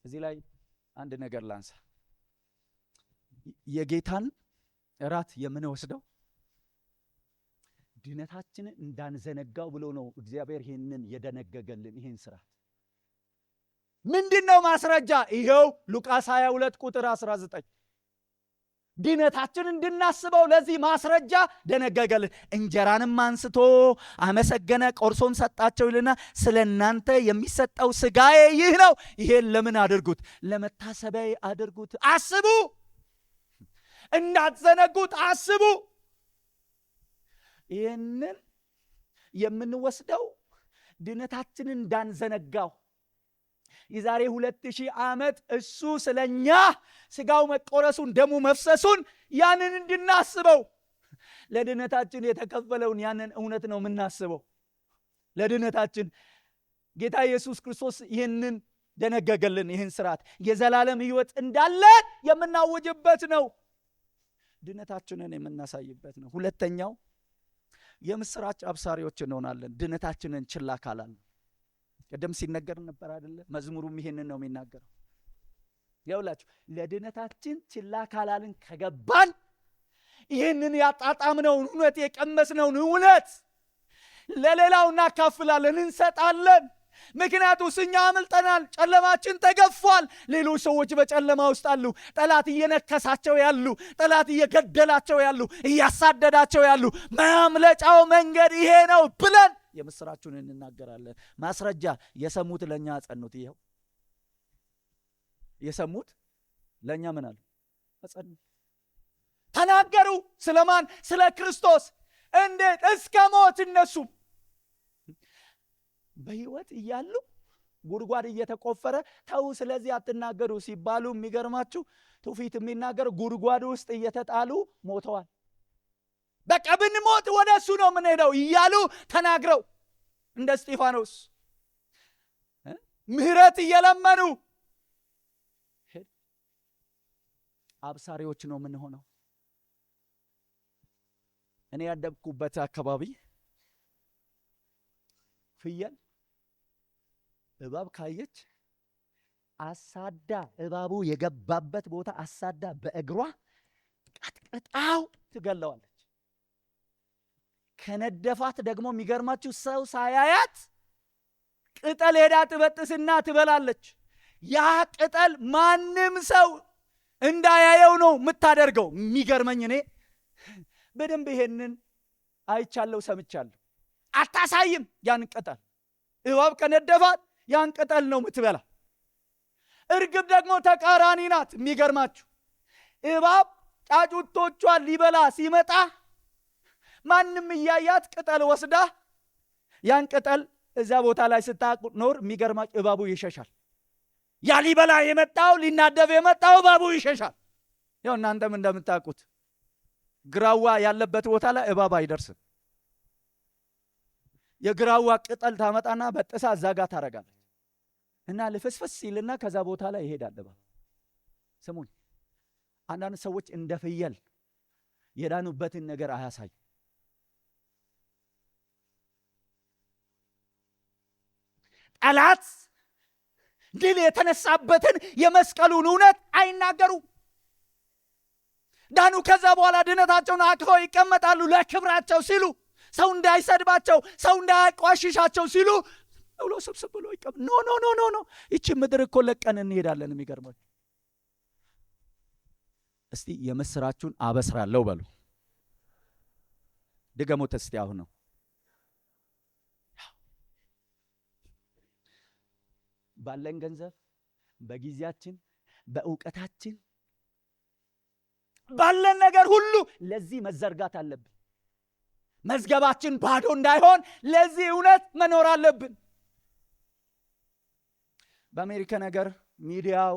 [SPEAKER 1] እዚህ ላይ አንድ ነገር ላንሳ። የጌታን እራት የምንወስደው ድነታችንን እንዳንዘነጋው ብሎ ነው እግዚአብሔር ይህንን የደነገገልን። ይህን ስርዓት ምንድነው ማስረጃ? ይኸው ሉቃስ 22 ቁጥር 19 ድነታችን እንድናስበው ለዚህ ማስረጃ ደነገገልን። እንጀራንም አንስቶ አመሰገነ፣ ቆርሶም ሰጣቸው ይልና ስለ እናንተ የሚሰጠው ሥጋዬ ይህ ነው፣ ይሄን ለምን አድርጉት? ለመታሰቢያ አድርጉት። አስቡ፣ እንዳትዘነጉት አስቡ። ይህንን የምንወስደው ድነታችንን እንዳንዘነጋው የዛሬ 2000 ዓመት እሱ ስለኛ ስጋው መቆረሱን ደሙ መፍሰሱን ያንን እንድናስበው ለድነታችን የተከፈለውን ያንን እውነት ነው የምናስበው። ለድነታችን ጌታ ኢየሱስ ክርስቶስ ይህንን ደነገገልን። ይህን ስርዓት የዘላለም ሕይወት እንዳለ የምናወጅበት ነው። ድነታችንን የምናሳይበት ነው። ሁለተኛው የምስራች አብሳሪዎች እንሆናለን ድነታችንን ችላ ካላልን። ቀደም ሲነገር ነበር አይደለ? መዝሙሩም ይሄንን ነው የሚናገረው። ያውላችሁ ለድነታችን ችላ ካላልን ከገባን ይህንን ያጣጣምነውን እውነት የቀመስነውን እውነት ለሌላው እናካፍላለን፣ እንሰጣለን። ምክንያቱም እኛ አምልጠናል፣ ጨለማችን ተገፏል። ሌሎች ሰዎች በጨለማ ውስጥ አሉ። ጠላት እየነከሳቸው ያሉ፣ ጠላት እየገደላቸው ያሉ፣ እያሳደዳቸው ያሉ፣ ማምለጫው መንገድ ይሄ ነው ብለን የምስራቹን እንናገራለን። ማስረጃ የሰሙት ለኛ አጸኑት። ይሄው የሰሙት ለኛ ምን አሉ? አጸኑት። ተናገሩ። ስለማን? ስለ ክርስቶስ። እንዴት? እስከ ሞት። እነሱ በህይወት እያሉ ጉድጓድ እየተቆፈረ ተው ስለዚህ አትናገሩ ሲባሉ የሚገርማችሁ ትውፊት የሚናገር ጉድጓድ ውስጥ እየተጣሉ ሞተዋል። በቃ ብንሞት ወደ እሱ ነው የምንሄደው እያሉ ተናግረው እንደ እስጢፋኖስ ምህረት እየለመኑ አብሳሪዎች ነው የምንሆነው። እኔ ያደግኩበት አካባቢ ፍየል እባብ ካየች አሳዳ እባቡ የገባበት ቦታ አሳዳ በእግሯ ቀጥቅጣው ትገለዋለች። ከነደፋት ደግሞ የሚገርማችሁ ሰው ሳያያት ቅጠል ሄዳ ትበጥስና ትበላለች። ያ ቅጠል ማንም ሰው እንዳያየው ነው የምታደርገው። የሚገርመኝ እኔ በደንብ ይሄንን አይቻለሁ፣ ሰምቻለሁ። አታሳይም ያን ቅጠል። እባብ ከነደፋት ያን ቅጠል ነው የምትበላ። እርግብ ደግሞ ተቃራኒ ናት። የሚገርማችሁ እባብ ጫጩቶቿን ሊበላ ሲመጣ ማንም እያያት ቅጠል ወስዳ ያን ቅጠል እዛ ቦታ ላይ ስታኖር የሚገርማችሁ እባቡ ይሸሻል። ያ ሊበላ የመጣው ሊናደፍ የመጣው እባቡ ይሸሻል። ያው እናንተም እንደምታውቁት ግራዋ ያለበት ቦታ ላይ እባብ አይደርስም። የግራዋ ቅጠል ታመጣና በጥሳ እዛ ጋር ታረጋለች እና ልፍስፍስ ሲልና ከዛ ቦታ ላይ ይሄዳል እባብ። ስሙኝ፣ አንዳንድ ሰዎች እንደ ፍየል የዳኑበትን ነገር አያሳዩ። ጠላት ድል የተነሳበትን የመስቀሉን እውነት አይናገሩ። ዳኑ። ከዛ በኋላ ድነታቸውን አክፈው ይቀመጣሉ ለክብራቸው ሲሉ። ሰው እንዳይሰድባቸው፣ ሰው እንዳያቋሽሻቸው ሲሉ ብሎ ስብስብ ብሎ ይቀም ኖ ኖ ኖ ኖ ኖ ይቺ ምድር እኮ ለቀን እንሄዳለን። የሚገርመው እስቲ የምስራችሁን አበስራለሁ በሉ። ድገሙት እስቲ አሁን ነው። ባለን ገንዘብ፣ በጊዜያችን፣ በእውቀታችን፣ ባለን ነገር ሁሉ ለዚህ መዘርጋት አለብን። መዝገባችን ባዶ እንዳይሆን ለዚህ እውነት መኖር አለብን። በአሜሪካ ነገር ሚዲያው፣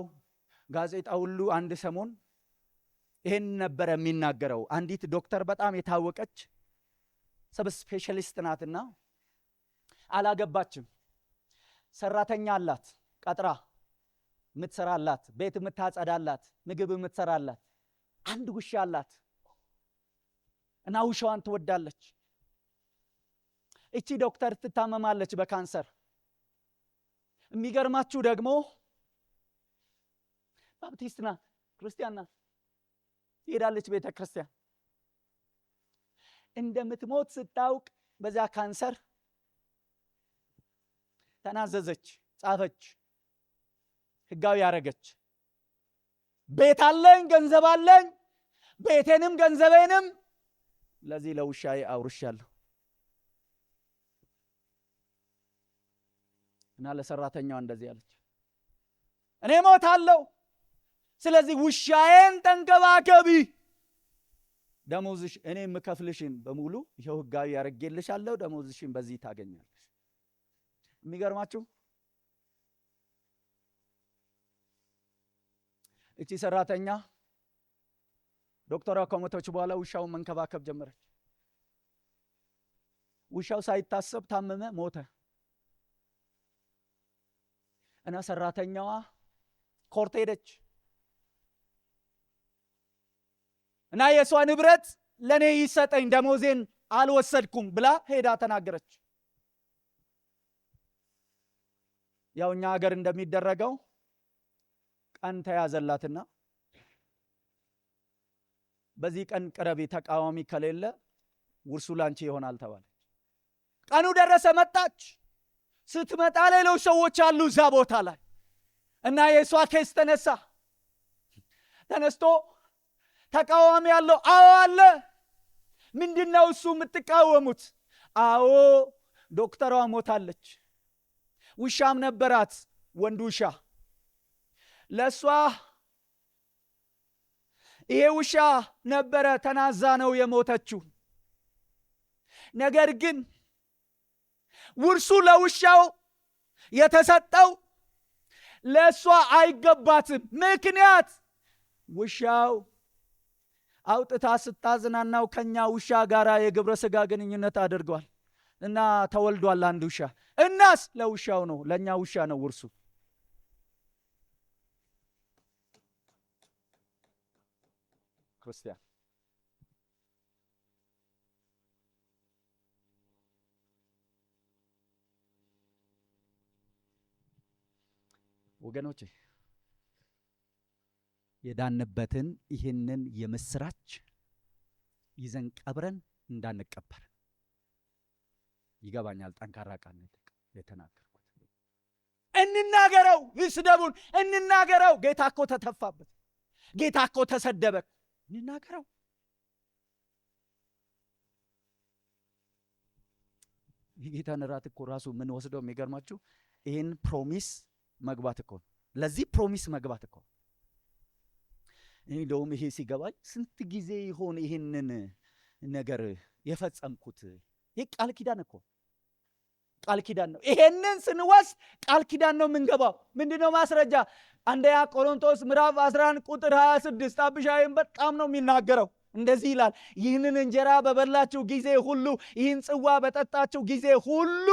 [SPEAKER 1] ጋዜጣ ሁሉ አንድ ሰሞን ይሄን ነበር የሚናገረው። አንዲት ዶክተር በጣም የታወቀች ሰብ ስፔሻሊስት ናትና አላገባችም። ሰራተኛ አላት፣ ቀጥራ የምትሰራላት፣ ቤት የምታጸዳላት፣ ምግብ የምትሰራላት። አንድ ውሻ አላት እና ውሻዋን ትወዳለች። እቺ ዶክተር ትታመማለች በካንሰር። የሚገርማችሁ ደግሞ ባፕቲስት ናት፣ ክርስቲያን ናት። ትሄዳለች ቤተ ክርስቲያን። እንደምትሞት ስታውቅ በዛ ካንሰር ተናዘዘች፣ ጻፈች፣ ህጋዊ ያረገች። ቤት አለኝ፣ ገንዘብ አለኝ፣ ቤቴንም ገንዘቤንም ለዚህ ለውሻዬ አውርሻለሁ እና ለሰራተኛዋ እንደዚህ አለች፣ እኔ ሞታለሁ፣ ስለዚህ ውሻዬን ተንከባከቢ፣ ደሞዝሽ እኔ የምከፍልሽን በሙሉ ይኸው ህጋዊ ያረግልሻለሁ፣ ደሞዝሽን በዚህ ታገኛለሽ። የሚገርማችሁ እቺ ሰራተኛ ዶክተሯ ከሞተች በኋላ ውሻውን መንከባከብ ጀመረች። ውሻው ሳይታሰብ ታመመ፣ ሞተ እና ሰራተኛዋ ኮርት ሄደች እና የሷ ንብረት ለኔ ይሰጠኝ፣ ደሞዜን አልወሰድኩም ብላ ሄዳ ተናገረች። ያው እኛ ሀገር እንደሚደረገው ቀን ተያዘላትና በዚህ ቀን ቅረቢ፣ ተቃዋሚ ከሌለ ውርሱ ላንቺ ይሆናል ተባለች። ቀኑ ደረሰ፣ መጣች። ስትመጣ ሌሎች ሰዎች አሉ እዛ ቦታ ላይ እና የሷ ኬስ ተነስቶ ተቃዋሚ ያለው አዎ አለ። ምንድነው እሱ የምትቃወሙት? አዎ ዶክተሯ ሞታለች፣ ውሻም ነበራት፣ ወንድ ውሻ። ለሷ ይሄ ውሻ ነበረ፣ ተናዛ ነው የሞተችው። ነገር ግን ውርሱ ለውሻው የተሰጠው ለሷ አይገባትም። ምክንያት ውሻው አውጥታ ስታዝናናው ከኛ ውሻ ጋር የግብረ ስጋ ግንኙነት አድርጓል እና ተወልዷል አንድ ውሻ። እናስ ለውሻው ነው፣ ለኛ ውሻ ነው ውርሱ። ክርስቲያን ወገኖቼ የዳንበትን ይህንን የምስራች ይዘን ቀብረን እንዳንቀበር ይገባኛል። ጠንካራ ቃል የተናገርኩት እንናገረው፣ ይስደቡን እንናገረው። ጌታ እኮ ተተፋበት፣ ጌታ እኮ ተሰደበ፣ እንናገረው። የጌታን እራት እኮ ራሱ ምን ወስደው የሚገርማችሁ ይህን ፕሮሚስ መግባት እኮ ለዚህ ፕሮሚስ መግባት እኮ እኔ እንደውም ይሄ ሲገባኝ ስንት ጊዜ ይሆን ይሄንን ነገር የፈጸምኩት? ይሄ ቃል ኪዳን እኮ ቃል ኪዳን ነው። ይሄንን ስንወስድ ቃል ኪዳን ነው የምንገባው። ምንድነው ማስረጃ? አንደኛ ቆሮንቶስ ምዕራፍ 11 ቁጥር 26 አብሻይም በጣም ነው የሚናገረው። እንደዚህ ይላል፣ ይህንን እንጀራ በበላችሁ ጊዜ ሁሉ፣ ይህን ጽዋ በጠጣችሁ ጊዜ ሁሉ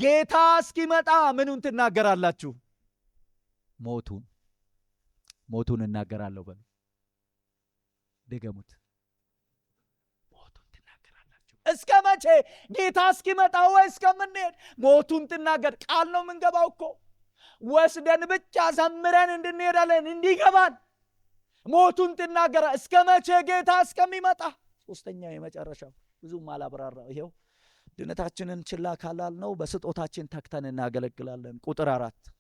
[SPEAKER 1] ጌታ እስኪመጣ ምኑን ትናገራላችሁ? ሞቱን እናገራለሁ በሉ። ደገሙት። ሞቱን ትናገራላችሁ። እስከ መቼ? ጌታ እስኪመጣ ወይ እስከምንሄድ ሞቱን ትናገር። ቃል ነው የምንገባው እኮ ወስደን ብቻ ዘምረን እንድንሄዳለን እንዲገባን። ሞቱን ትናገራ እስከ መቼ? ጌታ እስከሚመጣ። ሶስተኛ የመጨረሻው ብዙም አላብራራው። ይሄው ድነታችንን ችላ ካላልነው በስጦታችን ተግተን እናገለግላለን። ቁጥር 4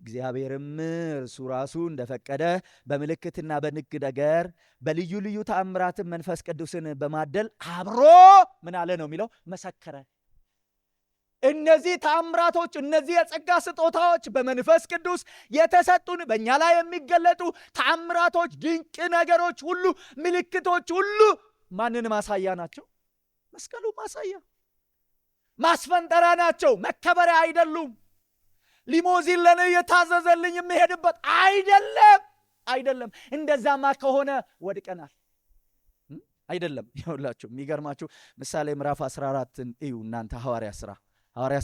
[SPEAKER 1] እግዚአብሔርም እርሱ ራሱ እንደፈቀደ በምልክትና በድንቅ ነገር በልዩ ልዩ ተአምራትን መንፈስ ቅዱስን በማደል አብሮ ምን አለ ነው የሚለው? መሰከረ። እነዚህ ተአምራቶች፣ እነዚህ የጸጋ ስጦታዎች በመንፈስ ቅዱስ የተሰጡን በእኛ ላይ የሚገለጡ ተአምራቶች፣ ድንቅ ነገሮች ሁሉ፣ ምልክቶች ሁሉ ማንን ማሳያ ናቸው? መስቀሉ ማሳያ፣ ማስፈንጠሪያ ናቸው። መከበሪያ አይደሉም። ሊሞዚን ለኔ የታዘዘልኝ የምሄድበት አይደለም። እንደዛማ ከሆነ ወድቀናል። አይደለም። ይኸውላችሁ የሚገርማችሁ ምሳሌ ምዕራፍ 14ን እዩ እናንተ። ሐዋርያ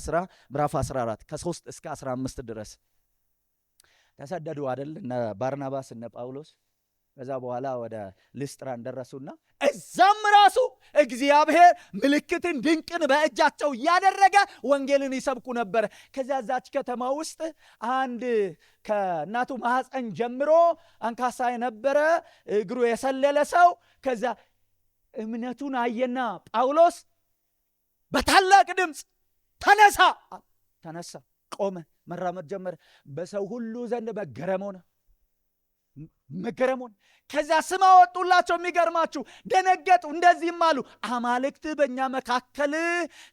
[SPEAKER 1] ሥራ ምዕራፍ 14 ከ3 እስከ 15 ድረስ ተሰደዱ አይደል? እነ ባርናባስ እነ ጳውሎስ። ከዛ በኋላ ወደ ልስጥራን ደረሱና እዛም ራሱ እግዚአብሔር ምልክትን ድንቅን በእጃቸው እያደረገ ወንጌልን ይሰብኩ ነበር። ከዚያ ዛች ከተማ ውስጥ አንድ ከእናቱ ማህፀን ጀምሮ አንካሳ የነበረ እግሩ የሰለለ ሰው ከዛ እምነቱን አየና ጳውሎስ በታላቅ ድምፅ ተነሳ፣ ቆመ፣ መራመድ ጀመረ። በሰው ሁሉ ዘንድ መገረም ሆነ። ከዛ ስም አወጡላቸው። የሚገርማችሁ ደነገጡ። እንደዚህም አሉ፣ አማልክት በእኛ መካከል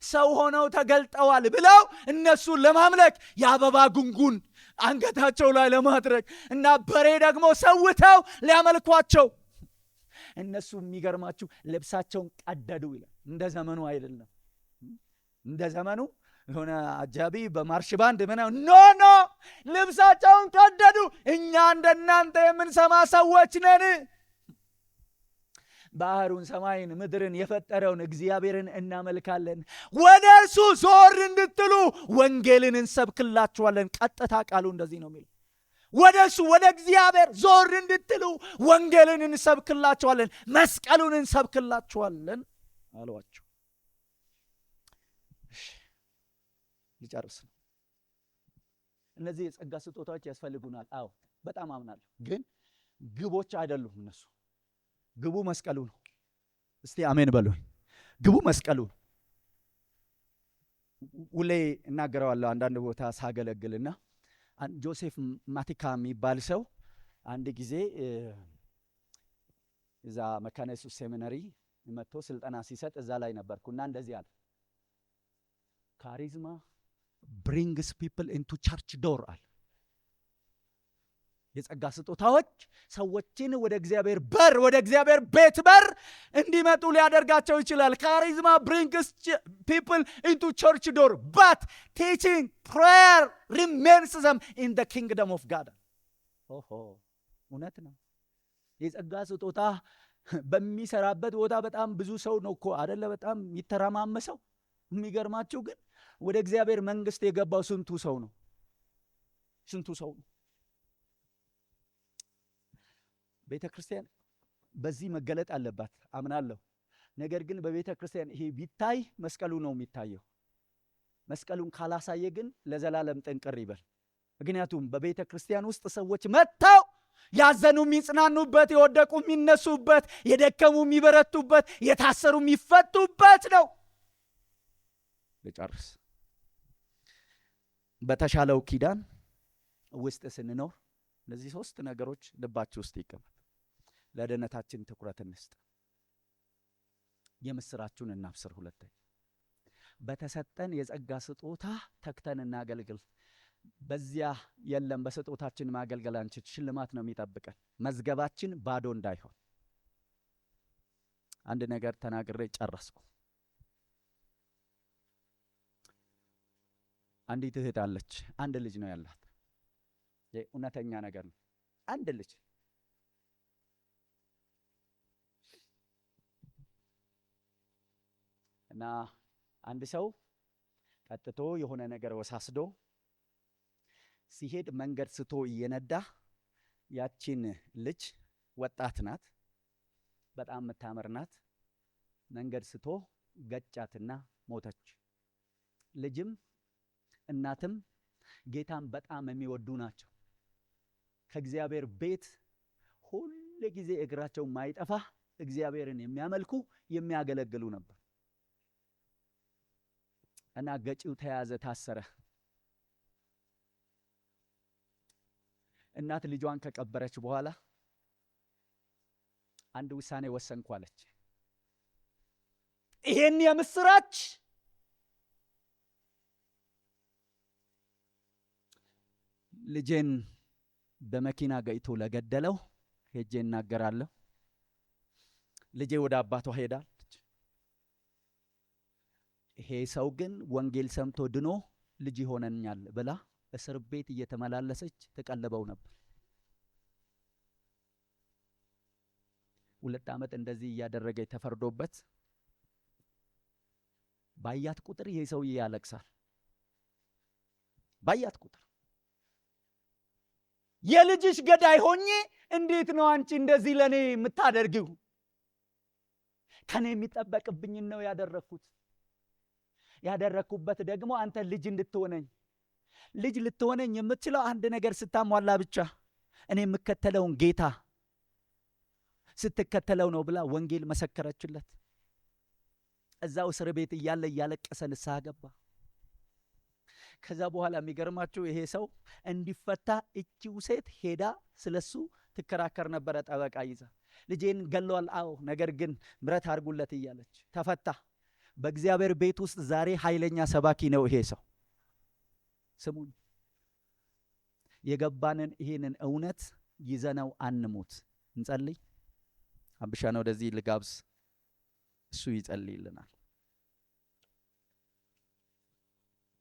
[SPEAKER 1] ሰው ሆነው ተገልጠዋል ብለው እነሱን ለማምለክ የአበባ ጉንጉን አንገታቸው ላይ ለማድረግ እና በሬ ደግሞ ሰውተው ሊያመልኳቸው እነሱ የሚገርማችሁ ልብሳቸውን ቀደዱ ይላል። እንደ ዘመኑ አይደለም። እንደ ዘመኑ የሆነ አጃቢ በማርሽ ባንድ ምናምን ኖ ልብሳቸውን ቀደዱ። እኛ እንደናንተ የምንሰማ ሰዎች ነን። ባህሩን፣ ሰማይን፣ ምድርን የፈጠረውን እግዚአብሔርን እናመልካለን። ወደ እርሱ ዞር እንድትሉ ወንጌልን እንሰብክላችኋለን። ቀጥታ ቃሉ እንደዚህ ነው የሚለው። ወደ እሱ ወደ እግዚአብሔር ዞር እንድትሉ ወንጌልን እንሰብክላችኋለን፣ መስቀሉን እንሰብክላችኋለን አሏቸው። ሊጨርስ ነው። እነዚህ የጸጋ ስጦታዎች ያስፈልጉናል። አዎ በጣም አምናለሁ። ግን ግቦች አይደሉም እነሱ። ግቡ መስቀሉ ነው። እስቲ አሜን በሉኝ። ግቡ መስቀሉ ነው። ሁሌ እናገረዋለሁ አንዳንድ ቦታ ሳገለግልና ጆሴፍ ማቲካ የሚባል ሰው አንድ ጊዜ እዛ መካነ ኢየሱስ ሴሚናሪ መጥቶ ስልጠና ሲሰጥ እዛ ላይ ነበርኩና እንደዚህ አለ። ካሪዝማ brings people into church door አለ። የጸጋ ስጦታዎች ሰዎችን ወደ እግዚአብሔር በር፣ ወደ እግዚአብሔር ቤት በር እንዲመጡ ሊያደርጋቸው ይችላል። ካሪዝማ brings people into church door but teaching prayer remains them in the kingdom of God። እውነት ነው። የጸጋ ስጦታ በሚሰራበት ቦታ በጣም ብዙ ሰው ነው እኮ አይደለ? በጣም ይተረማመሰው። የሚገርማችሁ ግን ወደ እግዚአብሔር መንግስት የገባው ስንቱ ሰው ነው? ቤተ ክርስቲያን በዚህ መገለጥ አለባት አምናለሁ። ነገር ግን በቤተ ክርስቲያን ይሄ ቢታይ መስቀሉ ነው የሚታየው። መስቀሉን ካላሳየ ግን ለዘላለም ጥንቅር ይበል። ምክንያቱም በቤተ ክርስቲያን ውስጥ ሰዎች መጥተው ያዘኑ የሚጽናኑበት፣ የወደቁ የሚነሱበት፣ የደከሙ የሚበረቱበት፣ የታሰሩ የሚፈቱበት ነው። ልጨርስ። በተሻለው ኪዳን ውስጥ ስንኖር እነዚህ 3 ነገሮች ልባችሁ ውስጥ ይቀመጥ። ለድነታችን ትኩረት እንስጥ። የምስራችሁን እናብስር። ሁለተኛ በተሰጠን የጸጋ ስጦታ ተግተን እናገልግል። በዚያ የለም በስጦታችን ማገልገል አንችል። ሽልማት ነው የሚጠብቀን። መዝገባችን ባዶ እንዳይሆን አንድ ነገር ተናግሬ ጨረስኩ። አንዲት እህት አለች። አንድ ልጅ ነው ያላት። እውነተኛ ነገር ነው። አንድ ልጅ እና አንድ ሰው ቀጥቶ የሆነ ነገር ወሳስዶ ሲሄድ መንገድ ስቶ እየነዳ ያቺን ልጅ ወጣት ናት፣ በጣም የምታምር ናት። መንገድ ስቶ ገጫትና ሞተች። ልጅም እናትም ጌታን በጣም የሚወዱ ናቸው። ከእግዚአብሔር ቤት ሁል ጊዜ እግራቸው ማይጠፋ እግዚአብሔርን የሚያመልኩ የሚያገለግሉ ነበር። እና ገጪው ተያዘ፣ ታሰረ። እናት ልጇን ከቀበረች በኋላ አንድ ውሳኔ ወሰንኩ አለች። ይሄን የምስራች ልጄን በመኪና ገጭቶ ለገደለው ሄጄ እናገራለሁ። ልጄ ወደ አባቷ ሄዳለች። ይሄ ሰው ግን ወንጌል ሰምቶ ድኖ ልጅ ይሆነኛል ብላ እስር ቤት እየተመላለሰች ተቀልበው ነበር። 2 ዓመት እንደዚህ እያደረገ ተፈርዶበት ባያት ቁጥር ይሄ ሰውዬ ያለቅሳል። ባያት ቁጥር የልጅሽ ገዳይ ሆኜ እንዴት ነው አንቺ እንደዚህ ለኔ የምታደርጊው? ከኔ የሚጠበቅብኝን ነው ያደረኩበት ደግሞ አንተ ልጅ እንድትሆነኝ። ልጅ ልትሆነኝ የምትችለው አንድ ነገር ስታሟላ ብቻ እኔ የምከተለውን ጌታ ስትከተለው ነው ብላ ወንጌል መሰከረችለት። እዛው እስር ቤት እያለ እያለቀሰ ንስሐ ገባ። ከዛ በኋላ የሚገርማችሁ ይሄ ሰው እንዲፈታ እቺው ሴት ሄዳ ስለሱ ትከራከር ነበረ፣ ጠበቃ ይዛ። ልጄን ገለዋል፣ አዎ፣ ነገር ግን ምሕረት አድርጉለት እያለች ተፈታ። በእግዚአብሔር ቤት ውስጥ ዛሬ ኃይለኛ ሰባኪ ነው ይሄ ሰው። ስሙን የገባንን ይሄንን እውነት ይዘነው አንሙት። እንጸልይ። አብሻና ወደዚህ ልጋብዝ፣ እሱ ይጸልይልናል።